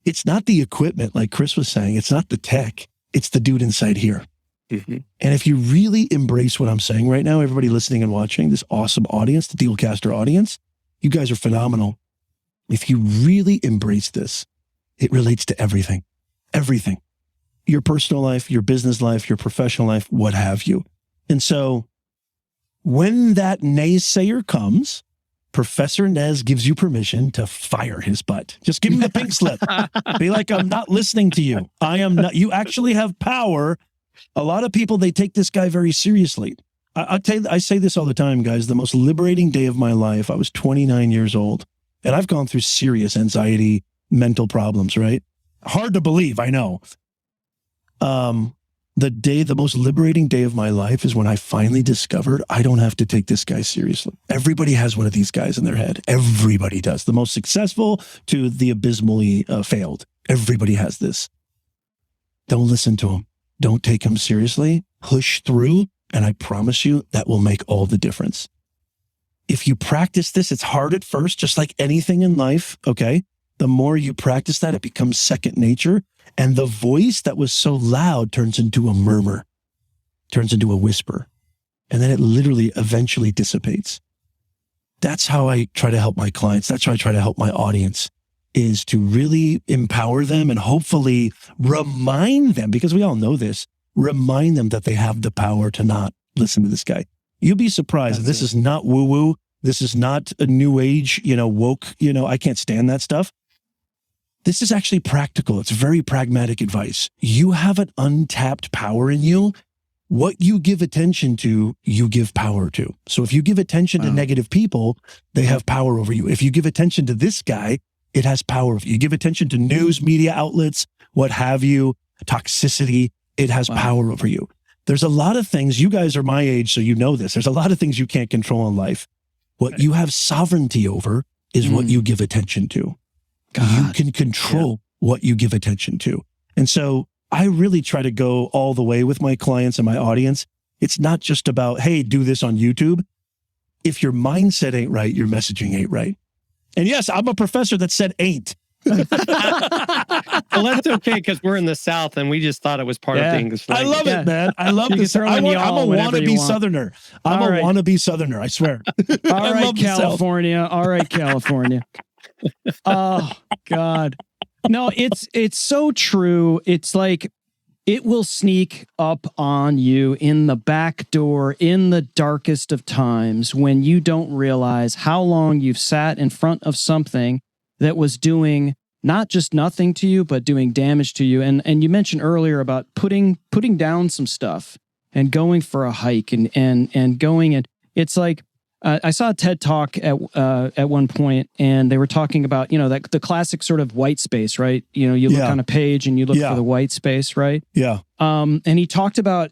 it's not the equipment, like Chris was saying, it's not the tech, it's the dude inside here. Mm-hmm. And if you really embrace what I'm saying right now, everybody listening and watching, this awesome audience, the Dealcaster audience, you guys are phenomenal. If you really embrace this, it relates to everything. Everything. Your personal life, your business life, your professional life, what have you. And so when that naysayer comes, Professor Nez gives you permission to fire his butt. Just give him the pink slip. Be like, I'm not listening to you. I am not. You actually have power. A lot of people, they take this guy very seriously. I say this all the time, guys. The most liberating day of my life, I was 29 years old, and I've gone through serious anxiety, mental problems, right? Hard to believe, I know. The most liberating day of my life is when I finally discovered I don't have to take this guy seriously. Everybody has one of these guys in their head. Everybody does. The most successful to the abysmally failed. Everybody has this. Don't listen to him. Don't take him seriously. Push through, and I promise you that will make all the difference. If you practice this, it's hard at first, just like anything in life, okay? The more you practice that, it becomes second nature. And the voice that was so loud turns into a murmur, turns into a whisper. And then it literally eventually dissipates. That's how I try to help my clients. That's how I try to help my audience, is to really empower them and hopefully remind them, because we all know this, remind them that they have the power to not listen to this guy. You'll be surprised. This is not woo-woo. This is not a new age, woke, I can't stand that stuff. This is actually practical. It's very pragmatic advice. You have an untapped power in you. What you give attention to, you give power to. So if you give attention to negative people, they have power over you. If you give attention to this guy, it has power over you. You give attention to news, media outlets, what have you, toxicity, it has power over you. There's a lot of things, you guys are my age, so you know this. There's a lot of things you can't control in life. What you have sovereignty over is what you give attention to. God. You can control what you give attention to. And so I really try to go all the way with my clients and my audience. It's not just about, hey, do this on YouTube. If your mindset ain't right, your messaging ain't right. And yes, I'm a professor that said ain't. Well, that's okay, because we're in the South and we just thought it was part of the English language. I love it, man. I love this. I'm a wannabe Southerner. I'm a wannabe Southerner, I swear. All right, California. All right, California. Oh, God. No, it's so true. It's like it will sneak up on you in the back door in the darkest of times when you don't realize how long you've sat in front of something that was doing not just nothing to you, but doing damage to you. And you mentioned earlier about putting down some stuff and going for a hike and going, and it's like, I saw a TED Talk at one point, and they were talking about, that the classic sort of white space, right? You look on a page and you look for the white space, right? Yeah. And he talked about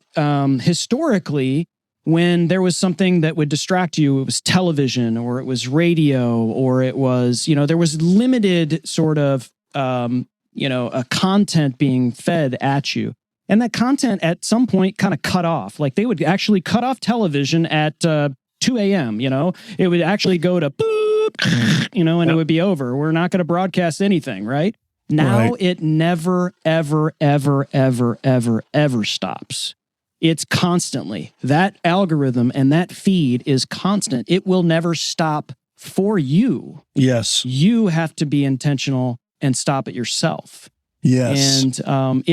historically, when there was something that would distract you, it was television or it was radio or it was, there was limited sort of, a content being fed at you. And that content at some point kind of cut off. Like they would actually cut off television at 2 a.m., it would actually go to boop, and it would be over. We're not going to broadcast anything, right? Now it never, ever, ever, ever, ever, ever stops. It's constantly. That algorithm and that feed is constant. It will never stop for you. Yes. You have to be intentional and stop it yourself. Yes. And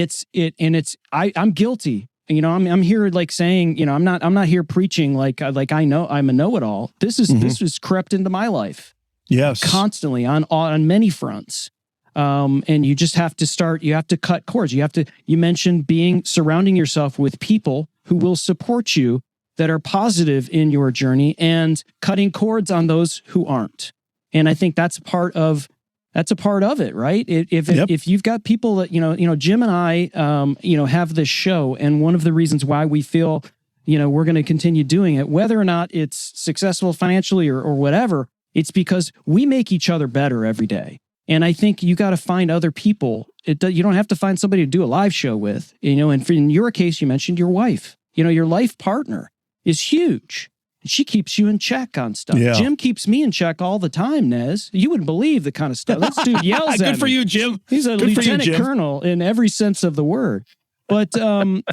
I'm guilty I'm here like saying, I'm not here preaching like I know I'm a know-it-all. This is crept into my life. Yes. Constantly on many fronts. And you just have to cut cords. You mentioned surrounding yourself with people who will support you, that are positive in your journey, and cutting cords on those who aren't. And I think that's a part of it, right? If you've got people that, Jim and I, have this show, and one of the reasons why we feel, we're going to continue doing it, whether or not it's successful financially or whatever, it's because we make each other better every day. And I think you got to find other people. You don't have to find somebody to do a live show with, and in your case, you mentioned your wife, your life partner is huge. She keeps you in check on stuff. Yeah. Jim keeps me in check all the time, Nez. You wouldn't believe the kind of stuff. This dude yells at me. Good for you, Jim. He's a lieutenant colonel in every sense of the word. But and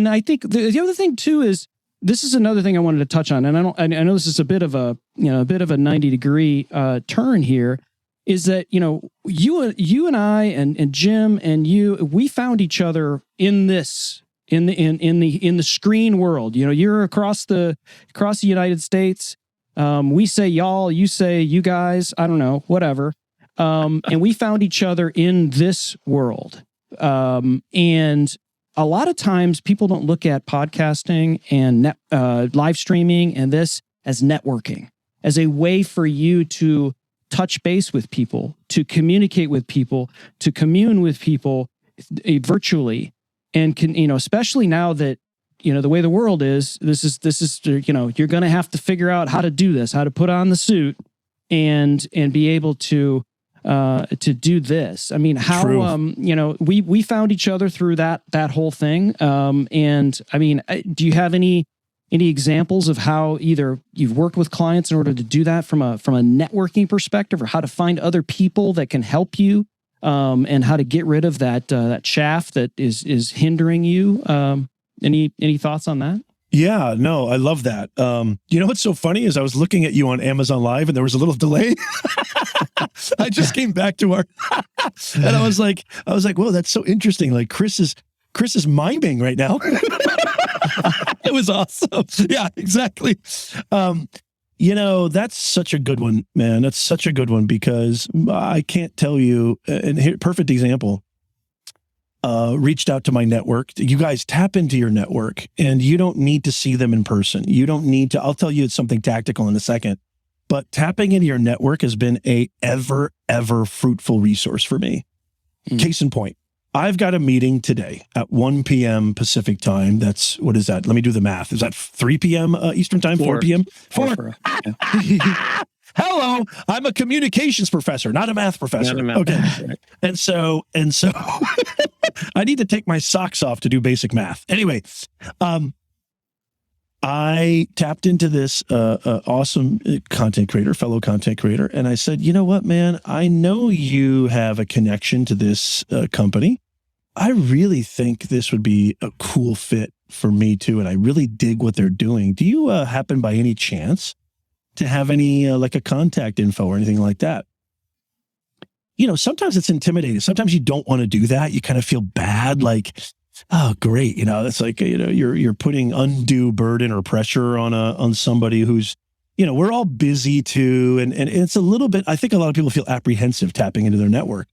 I think the other thing too is, this is another thing I wanted to touch on, and I know this is a bit of a 90-degree turn here, is that you and I and Jim and we found each other in this. In the screen world, you're across the United States. We say y'all, you say you guys. I don't know, whatever. And we found each other in this world. And a lot of times, people don't look at podcasting and live streaming and this as networking, as a way for you to touch base with people, to communicate with people, to commune with people virtually. And especially now that, the way the world is, this is, you're going to have to figure out how to do this, how to put on the suit and be able to do this. I mean, how, True. We found each other through that whole thing. And I mean, do you have any examples of how either you've worked with clients in order to do that from a networking perspective, or how to find other people that can help you? And how to get rid of that chaff that is hindering you. Any thoughts on that? Yeah, no, I love that. What's so funny is I was looking at you on Amazon Live and there was a little delay. I just came back to our, and I was like, whoa, that's so interesting. Like Chris is miming right now. It was awesome. Yeah, exactly. That's such a good one, man. That's such a good one, because I can't tell you, and here, perfect example, reached out to my network. You guys tap into your network, and you don't need to see them in person. You don't need to, I'll tell you it's something tactical in a second, but tapping into your network has been a ever fruitful resource for me. Case in point, I've got a meeting today at 1 p.m. Pacific time. That's, what is that? Let me do the math. Is that 3 p.m. Eastern time? 4 p.m.? 4. Hello. I'm a communications professor, not a math professor. Okay. Right. And so I need to take my socks off to do basic math. Anyway, I tapped into this awesome fellow content creator, and I said, you know what, man? I know you have a connection to this company. I really think this would be a cool fit for me too, and I really dig what they're doing. Do you happen by any chance to have any like a contact info or anything like that? Sometimes it's intimidating. Sometimes you don't want to do that. You kind of feel bad, like, oh, great. It's like, you're putting undue burden or pressure on somebody who's, we're all busy too. And it's a little bit, I think a lot of people feel apprehensive tapping into their network.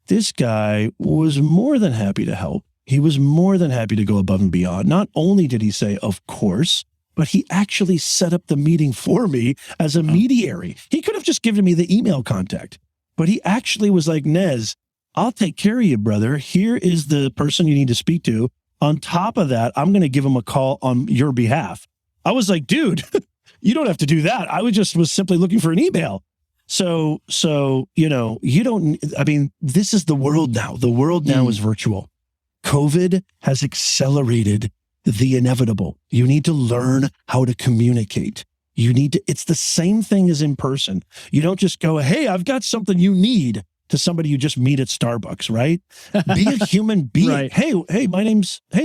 This guy was more than happy to help. He was more than happy to go above and beyond. Not only did he say, of course, but he actually set up the meeting for me as a mediary. He could have just given me the email contact, but he actually was like, Nez, I'll take care of you, brother. Here is the person you need to speak to. On top of that, I'm going to give him a call on your behalf. I was like, dude, you don't have to do that. I was simply looking for an email. So, you don't, I mean, this is the world now. The world now is virtual. COVID has accelerated the inevitable. You need to learn how to communicate. It's the same thing as in person. You don't just go, hey, I've got something you need, to somebody you just meet at Starbucks, right? Be a human being. Right. Hey,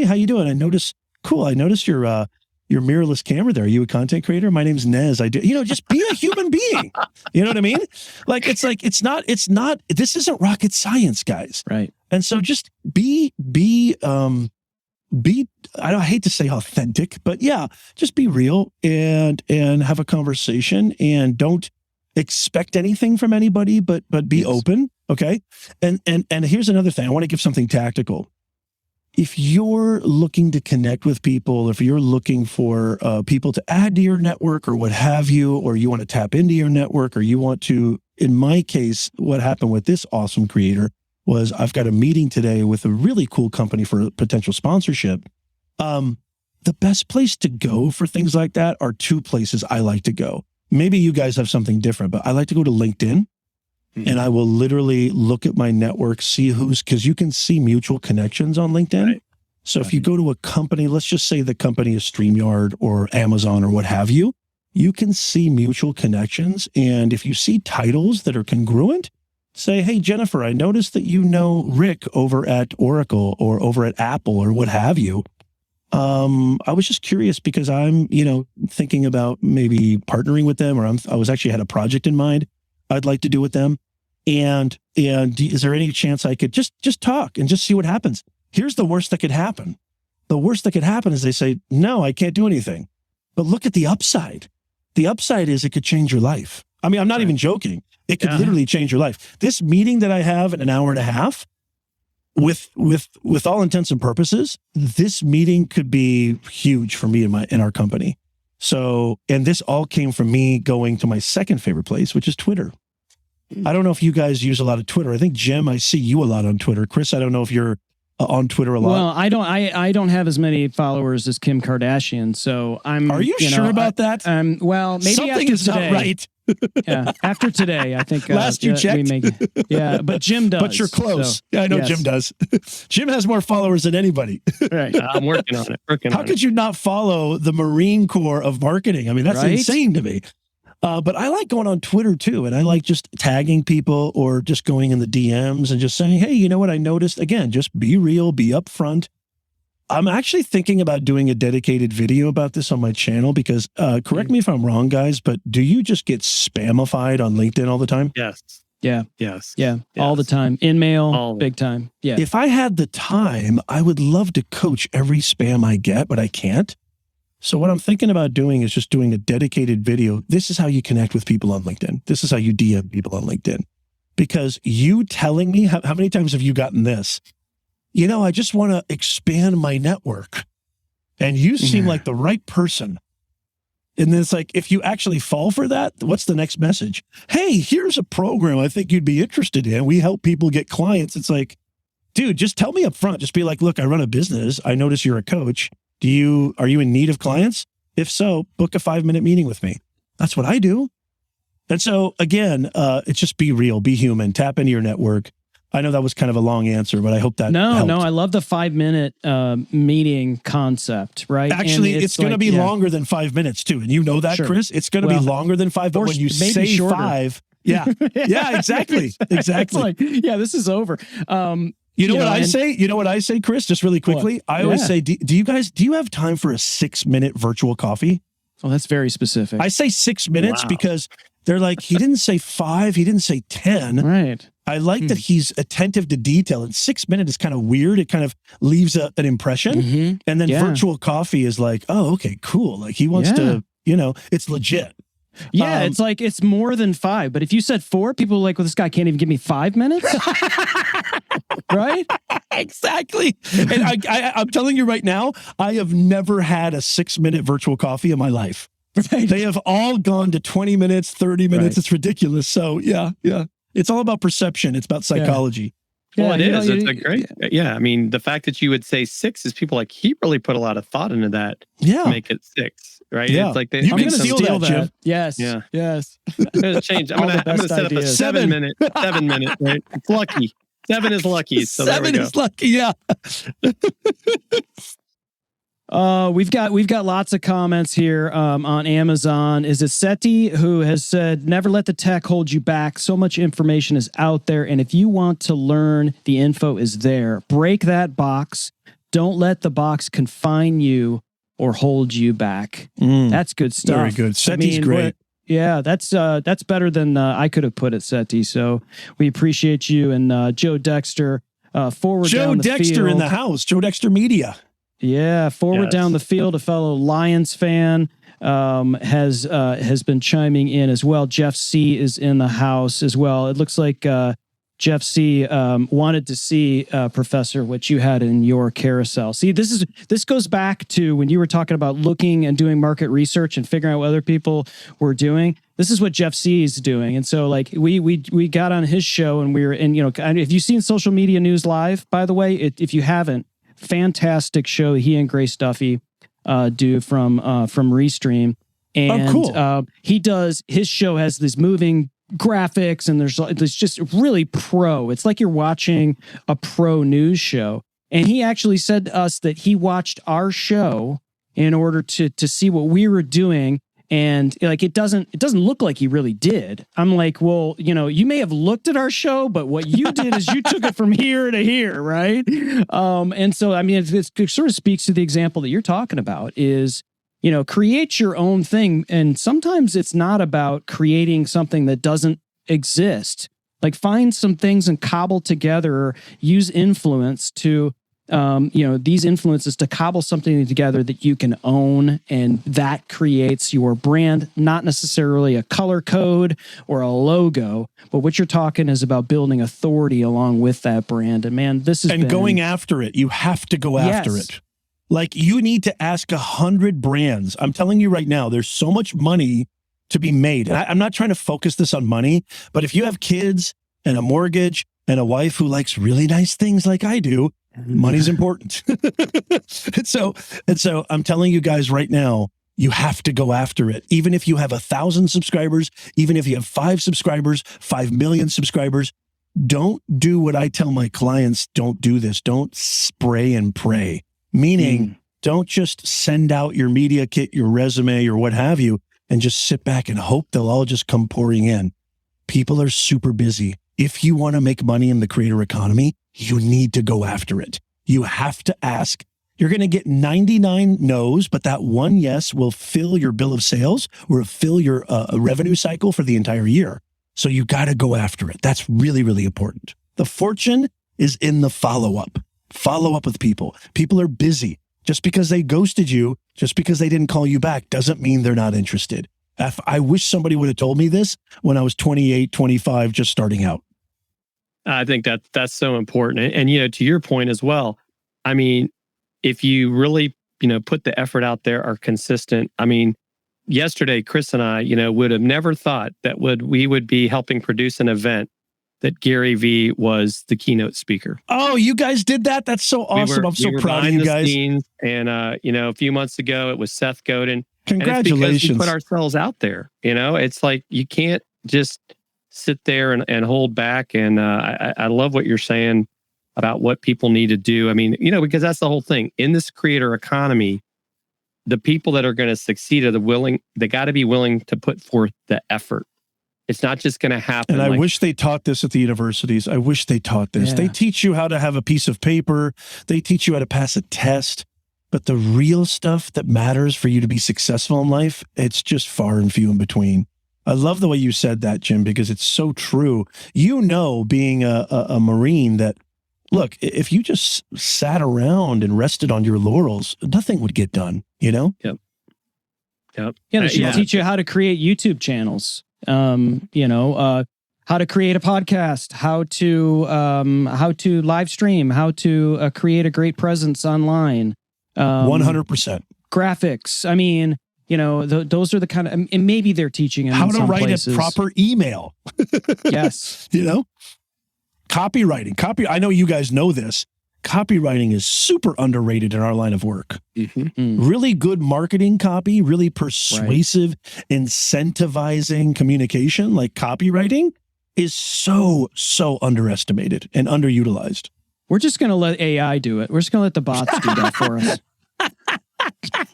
how you doing? I noticed your mirrorless camera there. Are you a content creator? My name's Nez. Just be a human being. You know what I mean? It's not, this isn't rocket science, guys. Right. And so just be I hate to say authentic, but yeah, just be real and have a conversation, and don't expect anything from anybody, but be open. Okay. And here's another thing. I want to give something tactical. If you're looking to connect with people, if you're looking for people to add to your network or what have you, or you want to tap into your network, or you want to, in my case, what happened with this awesome creator was I've got a meeting today with a really cool company for potential sponsorship. The best place to go for things like that are two places I like to go. Maybe you guys have something different, but I like to go to LinkedIn. And I will literally look at my network, see because you can see mutual connections on LinkedIn. Right. So if you go to a company, let's just say the company is StreamYard or Amazon or what have you, you can see mutual connections. And if you see titles that are congruent, say, hey, Jennifer, I noticed that you know Rick over at Oracle or over at Apple or what have you. I was just curious because I'm, thinking about maybe partnering with them, or I was actually had a project in mind I'd like to do with them. And is there any chance I could just talk and just see what happens? Here's the worst that could happen. The worst that could happen is they say, no, I can't do anything. But look at the upside. The upside is it could change your life. I mean, I'm not even joking. It could literally change your life. This meeting that I have in an hour and a half, with all intents and purposes, this meeting could be huge for me in our company. So, and this all came from me going to my second favorite place, which is Twitter. I don't know if you guys use a lot of Twitter. I think, Jim, I see you a lot on Twitter. Chris, I don't know if you're on Twitter a lot. Well, I don't have as many followers as Kim Kardashian, so I'm. Are you sure about that? Well, maybe something is today. Not right. Yeah, after today, I think. Last you checked. But Jim does. But you're close. So, yeah, I know Jim does. Jim has more followers than anybody. Right. I'm working on it. How could you not follow the Marine Corps of marketing? I mean, that's insane to me. But I like going on Twitter too. And I like just tagging people or just going in the DMs and just saying, hey, you know what I noticed? Again, just be real, be upfront. I'm actually thinking about doing a dedicated video about this on my channel because, correct me if I'm wrong, guys, but do you just get spamified on LinkedIn all the time? Yes. Yeah. Yes. Yeah. All the time. In mail, big time. Yeah. If I had the time, I would love to coach every spam I get, but I can't. So what I'm thinking about doing is just doing a dedicated video. This is how you connect with people on LinkedIn. This is how you DM people on LinkedIn. Because you telling me, how many times have you gotten this? I just want to expand my network. And you seem like the right person. And then it's like, if you actually fall for that, what's the next message? Hey, here's a program I think you'd be interested in. We help people get clients. It's like, dude, just tell me up front. Just be like, look, I run a business. I notice you're a coach. Are you in need of clients? If so, book a 5-minute meeting with me. That's what I do. And so again, it's just be real, be human, tap into your network. I know that was kind of a long answer, but I hope that helped. No, I love the 5-minute meeting concept, right? Actually, it's going to be longer than 5 minutes too. And you know that, Chris, it's going to be longer than 5, but when you say shorter. 5, yeah, exactly. It's like, this is over. You know what I say? You know what I say, Chris? Just really quickly. What? I always say, do you have time for a 6-minute virtual coffee? Oh, that's very specific. I say 6 minutes because they're like, he didn't say 5, he didn't say 10. Right. I like that he's attentive to detail. And 6 minutes is kind of weird. It kind of leaves an impression. And then virtual coffee is like, oh, okay, cool. Like he wants to, it's legit. Yeah, it's like it's more than 5. But if you said 4, people are like, well, this guy can't even give me 5 minutes. Right? Exactly. And I'm telling you right now, I have never had a 6-minute virtual coffee in my life. Right. They have all gone to 20 minutes, 30 minutes. Right. It's ridiculous. So yeah. It's all about perception. It's about psychology. Yeah. Well, it is. It's a great. Yeah. I mean, the fact that you would say 6 is people like, he really put a lot of thought into that. Yeah. To make it 6. Right. Yeah. It's like you can steal that, Jim. Yes. Yeah. Yes. I'm going to change. I'm going to set up a 7 minute. 7 minute. Right. It's lucky. 7 is lucky. So 7 is lucky. Yeah. We've got lots of comments here on Amazon. Is it Seti who has said, never let the tech hold you back. So much information is out there. And if you want to learn, the info is there. Break that box. Don't let the box confine you or hold you back. That's good stuff. Very good. Seti's great. Yeah, that's better than I could have put it, Seti. So we appreciate you. And Joe Dexter, forward Joe down the Dexter field. in the house. Joe Dexter Media. Yeah, forward down the field, a fellow Lions fan has been chiming in as well. Jeff C is in the house as well. It looks like Jeff C wanted to see Professor what you had in your carousel. See, this goes back to when you were talking about looking and doing market research and figuring out what other people were doing. This is what Jeff C is doing, and so like we got on his show and we were in. If you've seen Social Media News Live, by the way, if you haven't, fantastic show he and Grace Duffy do from Restream, and cool. He does, his show has this moving graphics and there's just really pro. It's like you're watching a pro news show. And he actually said to us that he watched our show in order to see what we were doing. And like, it doesn't look like he really did. I'm like, well, you may have looked at our show, but what you did is you took it from here to here. Right. And so, I mean, it sort of speaks to the example that you're talking about is, create your own thing. And sometimes it's not about creating something that doesn't exist. Like find some things and cobble together, or use influence to, these influences to cobble something together that you can own. And that creates your brand, not necessarily a color code or a logo, but what you're talking is about building authority along with that brand. And man, this is going after it. You have to go after it. Like you need to ask 100 brands. I'm telling you right now, there's so much money to be made. And I'm not trying to focus this on money, but if you have kids and a mortgage and a wife who likes really nice things like I do, money's important. and so I'm telling you guys right now, you have to go after it. Even if you have 1,000 subscribers, even if you have 5 subscribers, 5 million subscribers, don't do what I tell my clients. Don't do this. Don't spray and pray. Meaning, don't just send out your media kit, your resume, or what have you, and just sit back and hope they'll all just come pouring in. People are super busy. If you want to make money in the creator economy, you need to go after it. You have to ask. You're going to get 99 no's, but that one yes will fill your bill of sales or fill your revenue cycle for the entire year. So you got to go after it. That's really, really important. The fortune is in the follow-up. Follow up with people. People are busy. Just because they ghosted you, just because they didn't call you back, doesn't mean they're not interested. I wish somebody would have told me this when I was 28, 25, just starting out. I think that's so important. And to your point as well, I mean, if you really, put the effort out there, are consistent. I mean, yesterday, Chris and I, would have never thought that we would be helping produce an event that Gary Vee was the keynote speaker. Oh, you guys did that? That's so awesome. I'm so proud of you guys. And, a few months ago, it was Seth Godin. Congratulations. And it's because we put ourselves out there. It's like you can't just sit there and hold back. And I love what you're saying about what people need to do. I mean, because that's the whole thing. In this creator economy, the people that are going to succeed they got to be willing to put forth the effort. It's not just going to happen. And I wish they taught this at the universities. I wish they taught this. Yeah. They teach you how to have a piece of paper. They teach you how to pass a test. But the real stuff that matters for you to be successful in life, it's just far and few in between. I love the way you said that, Jim, because it's so true. Being a Marine, that, look, if you just sat around and rested on your laurels, nothing would get done, Yep. Yeah, they should teach you how to create YouTube channels. How to create a podcast, how to live stream, how to create a great presence online. 100%. Graphics. I mean, those are the kind of, and maybe they're teaching them how to write a proper email. Yes. Copywriting. I know you guys know this. Copywriting is super underrated in our line of work. Mm-hmm. Really good marketing copy, really persuasive, incentivizing communication, like copywriting, is so underestimated and underutilized. We're just going to let AI do it. We're just going to let the bots do that for us.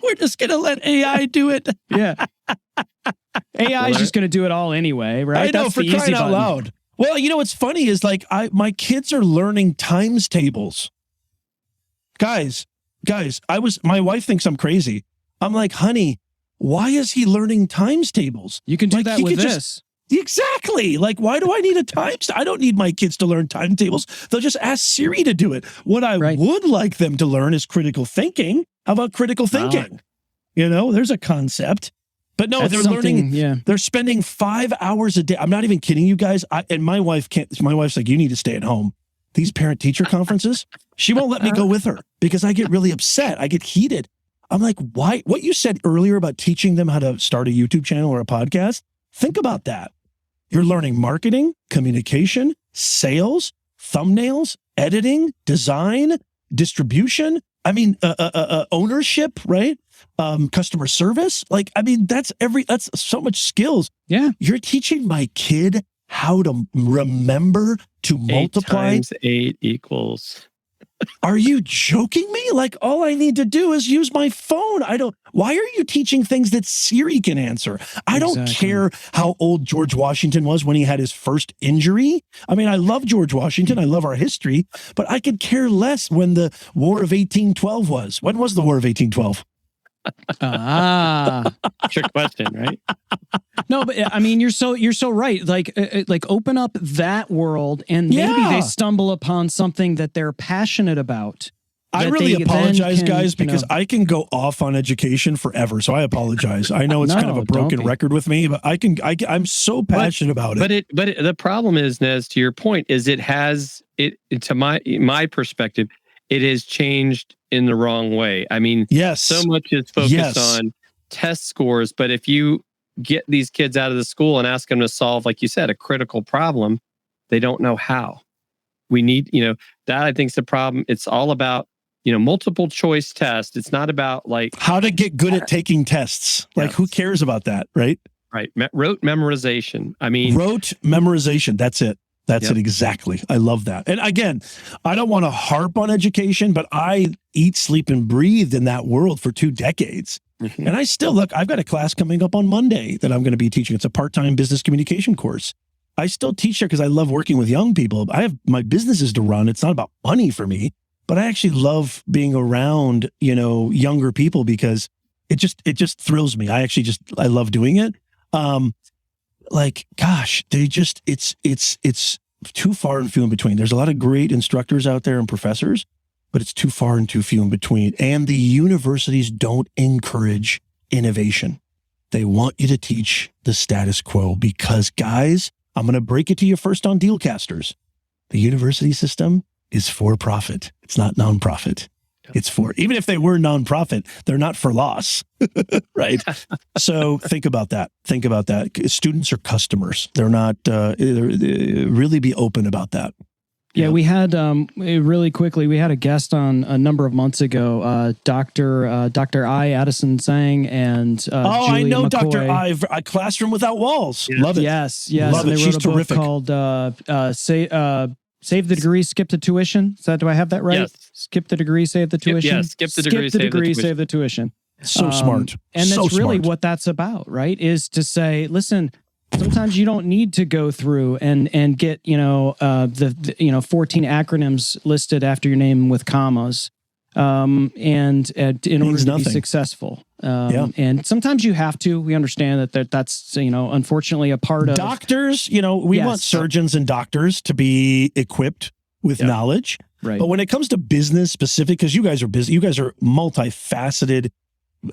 We're just going to let AI do it. Yeah. AI is just going to do it all anyway, right? I know, that's for the crying easy out button. loud. Well, what's funny is like my kids are learning times tables. Guys, my wife thinks I'm crazy. I'm like, honey, why is he learning times tables? You can do that with this. Exactly. Like, why do I need a I don't need my kids to learn timetables. They'll just ask Siri to do it. What I would like them to learn is critical thinking. How about critical thinking? There's a concept. But no, they're learning. Yeah. They're spending 5 hours a day. I'm not even kidding you guys. And my wife can't. My wife's like, you need to stay at home. These parent-teacher conferences, she won't let me go with her because I get really upset. I get heated. I'm like, why? What you said earlier about teaching them how to start a YouTube channel or a podcast, think about that. You're learning marketing, communication, sales, thumbnails, editing, design, distribution. I mean, ownership, right? Customer service. Like, I mean, that's so much skills. Yeah. You're teaching my kid how to remember to multiply. 8 times 8 equals. Are you joking me? Like, all I need to do is use my phone. Why are you teaching things that Siri can answer? I don't care how old George Washington was when he had his first injury. I mean, I love George Washington. I love our history, but I could care less when the War of 1812 was. When was the War of 1812? Trick question, right? No, but I mean, you're so right. Like open up that world, and maybe they stumble upon something that they're passionate about. I really apologize, guys, because I can go off on education forever. So I apologize. I know it's kind of a broken record with me, but I'm so passionate about it. But the problem is, Nez, to your point, is to my perspective, it has changed in the wrong way. I mean, so much is focused on test scores, but if you get these kids out of the school and ask them to solve, like you said, a critical problem, they don't know how. We need, that I think is the problem. It's all about, multiple choice tests. It's not about like how to get good at taking tests. Like, who cares about that, right? Right. Rote memorization. Rote memorization. That's it. That's it exactly. I love that. And again, I don't want to harp on education, but I eat, sleep, and breathe in that world for 2 decades. Mm-hmm. And I still I've got a class coming up on Monday that I'm going to be teaching. It's a part-time business communication course. I still teach there because I love working with young people. I have my businesses to run. It's not about money for me, but I actually love being around, younger people because it just thrills me. I love doing it. Gosh, it's too far and few in between. There's a lot of great instructors out there and professors, but it's too far and too few in between. And the universities don't encourage innovation. They want you to teach the status quo because, guys, I'm going to break it to you first on Dealcasters. The university system is for profit. It's not nonprofit. It's for, even if they were nonprofit, they're not for loss, right? So think about that. Students are customers. They're not, really be open about that. Yeah, we had, really quickly, we had a guest on a number of months ago, Dr. I. Addison Sang and Julia I know McCoy. Dr. I, A Classroom Without Walls. Yeah. Love it. Yes. Love and it. they She's wrote a terrific. book called Save the Degree, Skip the Tuition. Do I have that right? Yes. Skip the degree, save the tuition. Skip the degree, save the tuition. So smart. And that's really smart. what that's about, right? Is to say, listen, sometimes you don't need to go through and get, the 14 acronyms listed after your name with commas. In order to be successful. And sometimes you have to. We understand that's unfortunately a part of doctors. We want surgeons and doctors to be equipped with knowledge. Right. But when it comes to business specific, because you guys are busy, you guys are multifaceted,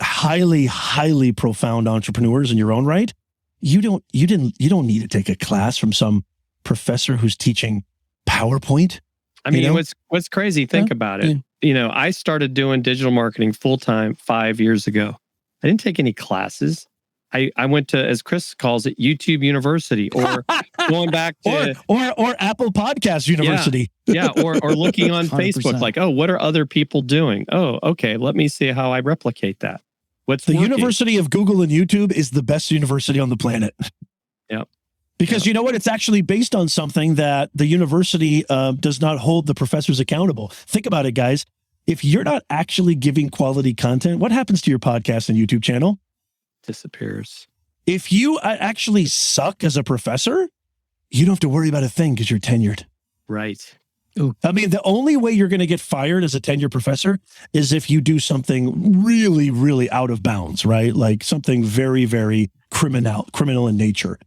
highly, highly profound entrepreneurs in your own right. You don't need to take a class from some professor who's teaching PowerPoint. I mean, what's crazy? Think about it. Yeah. I started doing digital marketing full-time 5 years ago. I didn't take any classes. I went to, as Chris calls it, YouTube University, or going back to or Apple Podcast University. Or looking on 100%. Facebook, like, what are other people doing? Oh, okay, let me see how I replicate that. What's the University of Google and YouTube is the best university on the planet. Yep. Because you know what? It's actually based on something that the university does not hold the professors accountable. Think about it, guys. If you're not actually giving quality content, what happens to your podcast and YouTube channel? Disappears. If you actually suck as a professor, you don't have to worry about a thing because you're tenured. Right. Ooh. I mean, the only way you're going to get fired as a tenured professor is if you do something really, really out of bounds, right? Like something very, very criminal in nature.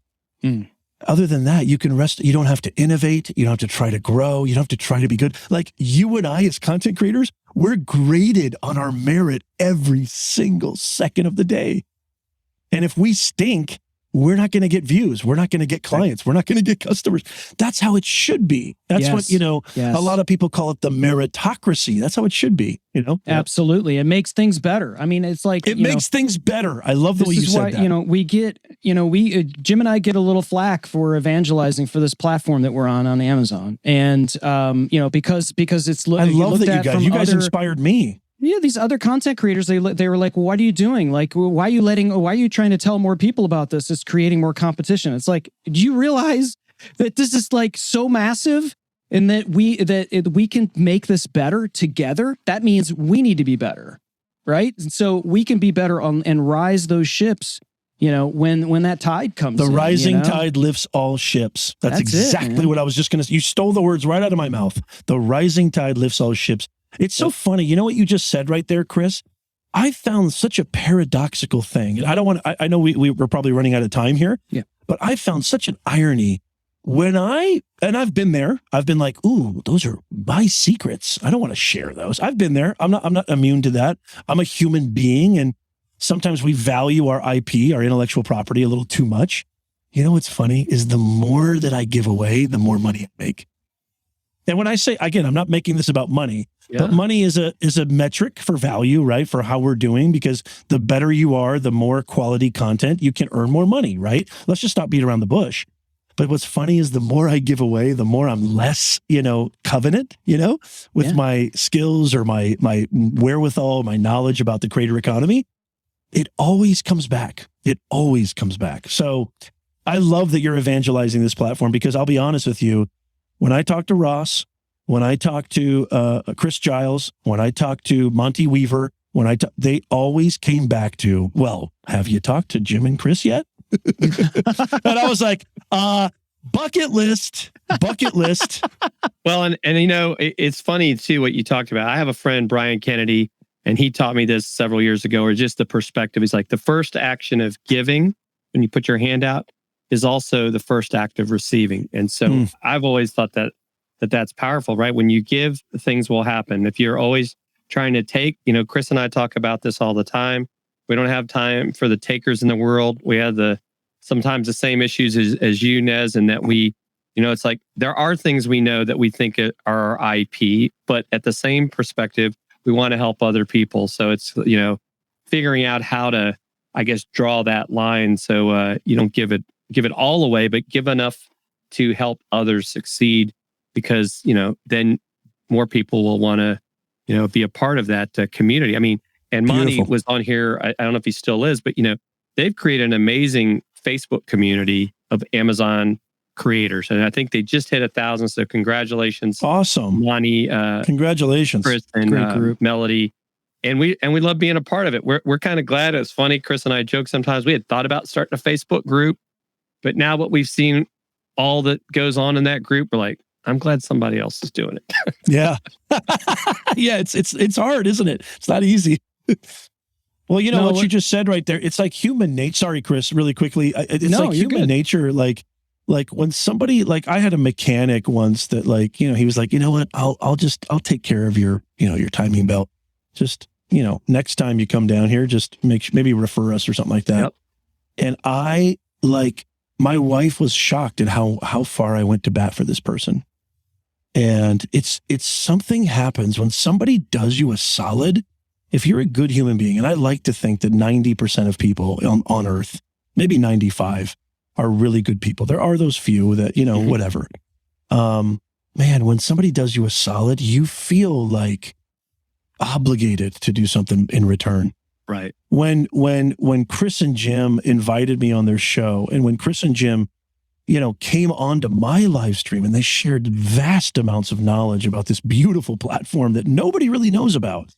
other than that, you can rest. You don't have to innovate. You don't have to try to grow. You don't have to try to be good. Like you and I as content creators, we're graded on our merit every single second of the day. And if we stink, we're not going to get views. We're not going to get clients. We're not going to get customers. That's how it should be. That's what, a lot of people call it the meritocracy. That's how it should be, Absolutely. It makes things better. I mean, it's like, it makes things better. I love the way you said that. We get, Jim and I get a little flack for evangelizing for this platform that we're on Amazon. And, because it's, I love that you guys inspired me. Yeah, these other content creators, they were like, well, what are you doing? Like, why are you trying to tell more people about this? It's creating more competition. It's like, do you realize that this is like so massive and that we can make this better together? That means we need to be better, right? And so we can be better and rise those ships, when that tide comes The rising tide lifts all ships. That's exactly what I was just going to say. You stole the words right out of my mouth. The rising tide lifts all ships. It's so funny. You know what you just said right there, Chris? I found such a paradoxical thing. And I know we're probably running out of time here. Yeah. But I found such an irony when I've been there. I've been like, ooh, those are my secrets. I don't want to share those. I've been there. I'm not immune to that. I'm a human being. And sometimes we value our IP, our intellectual property, a little too much. You know what's funny is the more that I give away, the more money I make. And when I say, again, I'm not making this about money, but money is a metric for value, right? For how we're doing, because the better you are, the more quality content, you can earn more money, right? Let's just stop beating around the bush. But what's funny is the more I give away, the more I'm less, covenant, with my skills or my wherewithal, my knowledge about the creator economy. It always comes back. It always comes back. So I love that you're evangelizing this platform, because I'll be honest with you, when I talk to Ross, when I talk to Chris Giles, when I talk to Monty Weaver, they always came back to, well, have you talked to Jim and Chris yet? And I was like, bucket list. Well, and it's funny too, what you talked about. I have a friend, Brian Kennedy, and he taught me this several years ago, or just the perspective. He's like, the first action of giving, when you put your hand out, is also the first act of receiving. And so I've always thought that's powerful, right? When you give, things will happen. If you're always trying to take, Chris and I talk about this all the time. We don't have time for the takers in the world. We have sometimes the same issues as you, Nez, and that we, it's like there are things we know that we think are our IP, but at the same perspective, we want to help other people. So it's, figuring out how to, I guess, draw that line so you don't give it all away, but give enough to help others succeed, because, then more people will want to, be a part of that community. I mean, and Monty was on here. I don't know if he still is, but, they've created an amazing Facebook community of Amazon creators. And I think they just hit 1,000. So congratulations. Awesome. Monty. Congratulations. Chris and Melody. And we love being a part of it. We're kind of glad. It's funny. Chris and I joke sometimes. We had thought about starting a Facebook group, but now what we've seen, all that goes on in that group, we're like, I'm glad somebody else is doing it. Yeah. Yeah. It's hard, isn't it? It's not easy. Well, what you just said right there, it's like human nature. Sorry, Chris, really quickly. It's like human nature. Like when somebody, like I had a mechanic once that he was like, you know what, I'll take care of your timing belt. Just, next time you come down here, just maybe refer us or something like that. Yep. And my wife was shocked at how far I went to bat for this person. And it's something happens when somebody does you a solid. If you're a good human being, and I like to think that 90% of people on earth, maybe 95, are really good people. There are those few that, whatever. Man, when somebody does you a solid, you feel like obligated to do something in return. Right. When Chris and Jim invited me on their show, and when Chris and Jim, came onto my live stream, and they shared vast amounts of knowledge about this beautiful platform that nobody really knows about.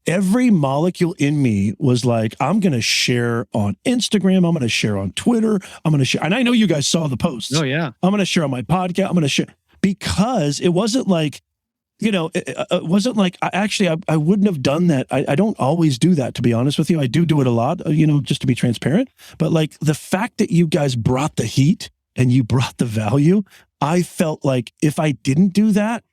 Every molecule in me was like, I'm going to share on Instagram. I'm going to share on Twitter. I'm going to share. And I know you guys saw the posts. Oh, yeah. I'm going to share on my podcast. I'm going to share, because it wasn't like, it wasn't like, I wouldn't have done that. I don't always do that, to be honest with you. I do it a lot, just to be transparent. But like the fact that you guys brought the heat and you brought the value, I felt like if I didn't do that,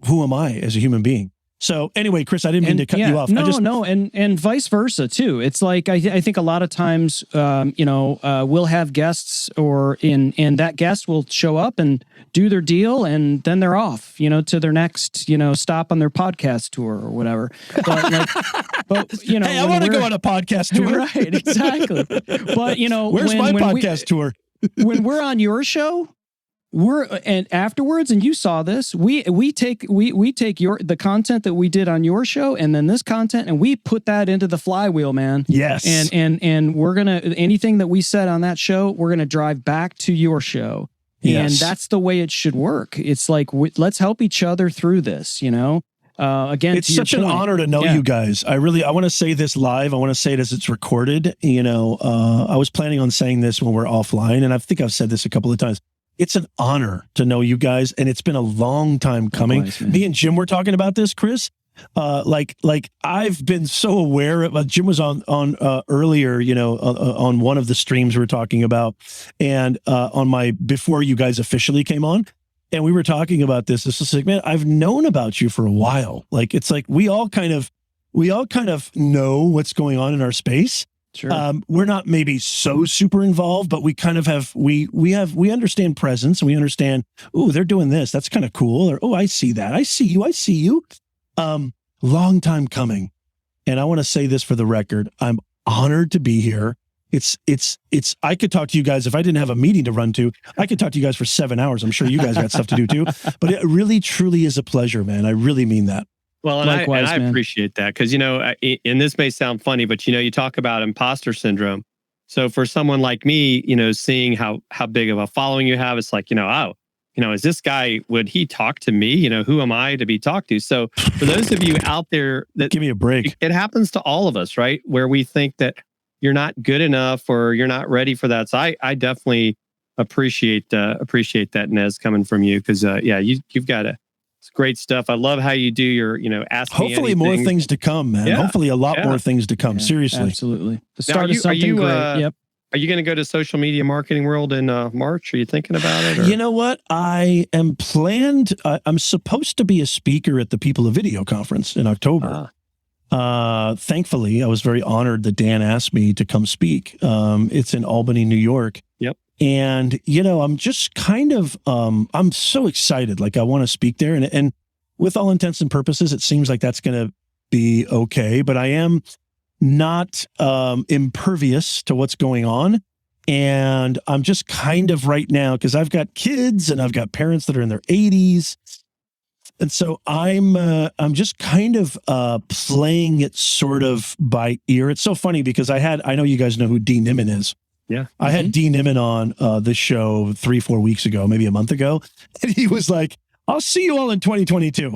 who am I as a human being? So anyway, Chris, I didn't mean to cut you off. No, and vice versa too. It's like I think a lot of times, we'll have guests, and that guest will show up and do their deal, and then they're off, to their next, stop on their podcast tour or whatever. But hey, I want to go on a podcast tour, right? Exactly. But where's my podcast tour? When we're on your show. And afterwards, and you saw this, we take the content that we did on your show, and then this content, and we put that into the flywheel, man. Yes. And we're gonna, anything that we said on that show, we're gonna drive back to your show. Yes. And that's the way it should work. It's like, let's help each other through this, Again, it's such an honor to know you guys. I want to say this live. I want to say it as it's recorded. I was planning on saying this when we're offline, and I think I've said this a couple of times. It's an honor to know you guys, and it's been a long time coming. Nice, me and Jim were talking about this, Chris. Like I've been so aware of. Jim was on earlier, on one of the streams we were talking about, and on my before you guys officially came on, and we were talking about this. This is like, man, I've known about you for a while. Like it's like we all kind of know what's going on in our space. Sure. We're not maybe so super involved, but we kind of have, we understand presence, and we understand, oh, they're doing this. That's kind of cool. Or, oh, I see that. I see you. Long time coming. And I want to say this for the record. I'm honored to be here. I could talk to you guys if I didn't have a meeting to run to. I could talk to you guys for 7 hours. I'm sure you guys got stuff to do too, but it really, truly is a pleasure, man. I really mean that. Well, and Likewise, I appreciate that because, and this may sound funny, but, you talk about imposter syndrome. So for someone like me, seeing how big of a following you have, it's like, is this guy, would he talk to me? Who am I to be talked to? So for those of you out there that give me a break, it happens to all of us, right? Where we think that you're not good enough or you're not ready for that. So I definitely appreciate that, Nez, coming from you. Cause you've got it's great stuff. I love how you do your, ask me hopefully anything. more things to come, man. Yeah. Hopefully a lot more things to come. Seriously. Absolutely. The start of something great. Yep. Are you going to go to social media marketing world in March? Are you thinking about it? Or? You know what? I am planned. I'm supposed to be a speaker at the People of Video conference in October. Thankfully, I was very honored that Dan asked me to come speak. It's in Albany, New York. Yep. And, I'm just kind of, I'm so excited. Like I want to speak there, and with all intents and purposes, it seems like that's going to be okay, but I am not impervious to what's going on. And I'm just kind of right now, because I've got kids and I've got parents that are in their 80s. And so I'm just kind of playing it sort of by ear. It's so funny because I know you guys know who Dee Nimmin is. Yeah. I had Dee Nimmin on this show 3-4 weeks ago, maybe a month ago. And he was like, I'll see you all in 2022.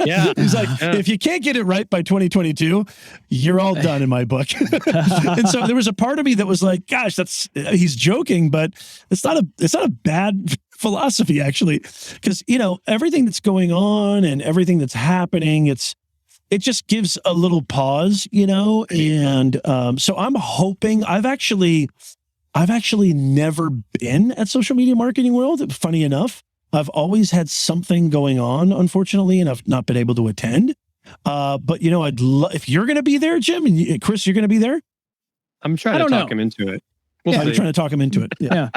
Yeah. He's like, if you can't get it right by 2022, you're all done in my book. And so there was a part of me that was like, gosh, he's joking, but it's not a bad philosophy actually. Because, everything that's going on and everything that's happening, it just gives a little pause, and so I'm hoping I've actually never been at Social Media Marketing World. Funny enough, I've always had something going on, unfortunately, and I've not been able to attend. But I'd if you're going to be there, Jim, and Chris, you're going to be there. I'm trying to talk him into it. I'm trying to talk him into it. Yeah.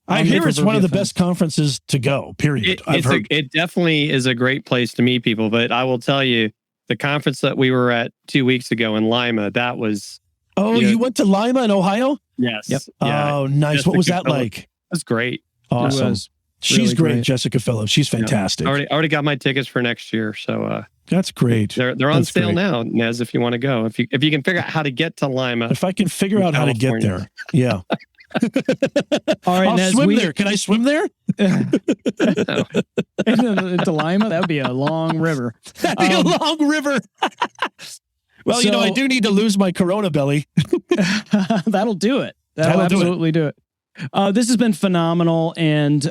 I hear it's one of the best conferences to go, period. It definitely is a great place to meet people, but I will tell you, the conference that we were at 2 weeks ago in Lima, that was... Oh, you went to Lima in Ohio? Yes. Yep. Yeah. Oh, nice. Jessica what was that Phillips. like? It was great. Awesome. She's really great, Jessica Phillips. She's fantastic. I already got my tickets for next year, so... That's great. They're on sale now, Nez, if you want to go. If you can figure out how to get to Lima. If I can figure out how to get there. Yeah. All right, I'll Nez, swim there. Can I swim there? Into Lima? That would be a long river. That'd be a long river. Well, I do need to lose my Corona belly. That'll do it. That'll absolutely do it. This has been phenomenal, and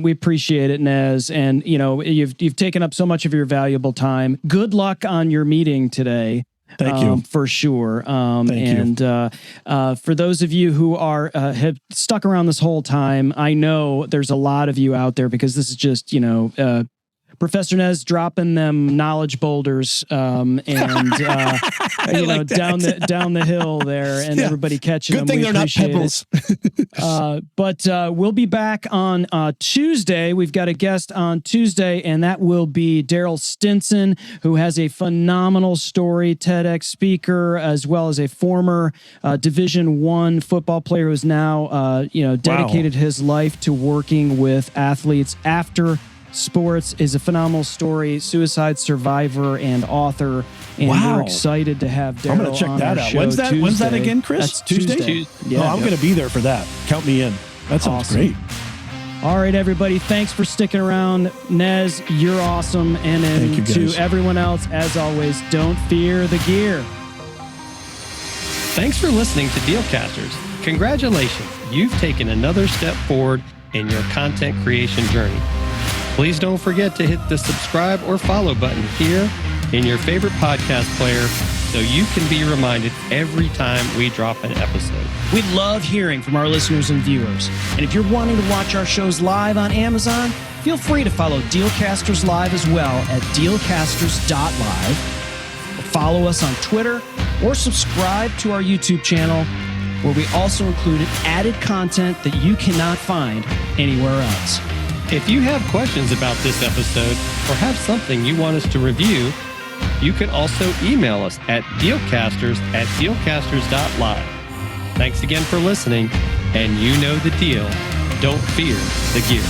we appreciate it, Nez. And you've taken up so much of your valuable time. Good luck on your meeting today. Thank you. For sure. Thank you. For those of you who are have stuck around this whole time, I know there's a lot of you out there because this is just, Professor Nez dropping them knowledge boulders and like down the hill there, and everybody catching them. Good thing they're not pebbles. But we'll be back on Tuesday. We've got a guest on Tuesday, and that will be Daryl Stinson, who has a phenomenal story, TEDx speaker, as well as a former Division I football player who's now dedicated his life to working with athletes after sports. Is a phenomenal story, suicide survivor and author, and we're excited to have Daryl. I'm going to check that out. When's that again, Chris? That's Tuesday. Yeah, I'm going to be there for that. Count me in. That sounds great. All right, everybody. Thanks for sticking around. Nez, you're awesome. And then to everyone else, as always, don't fear the gear. Thanks for listening to Dealcasters. Congratulations. You've taken another step forward in your content creation journey. Please don't forget to hit the subscribe or follow button here in your favorite podcast player so you can be reminded every time we drop an episode. We love hearing from our listeners and viewers. And if you're wanting to watch our shows live on Amazon, feel free to follow Dealcasters Live as well at dealcasters.live. Follow us on Twitter or subscribe to our YouTube channel, where we also included added content that you cannot find anywhere else. If you have questions about this episode or have something you want us to review, you can also email us at dealcasters@dealcasters.live. Thanks again for listening, and you know the deal. Don't fear the gear.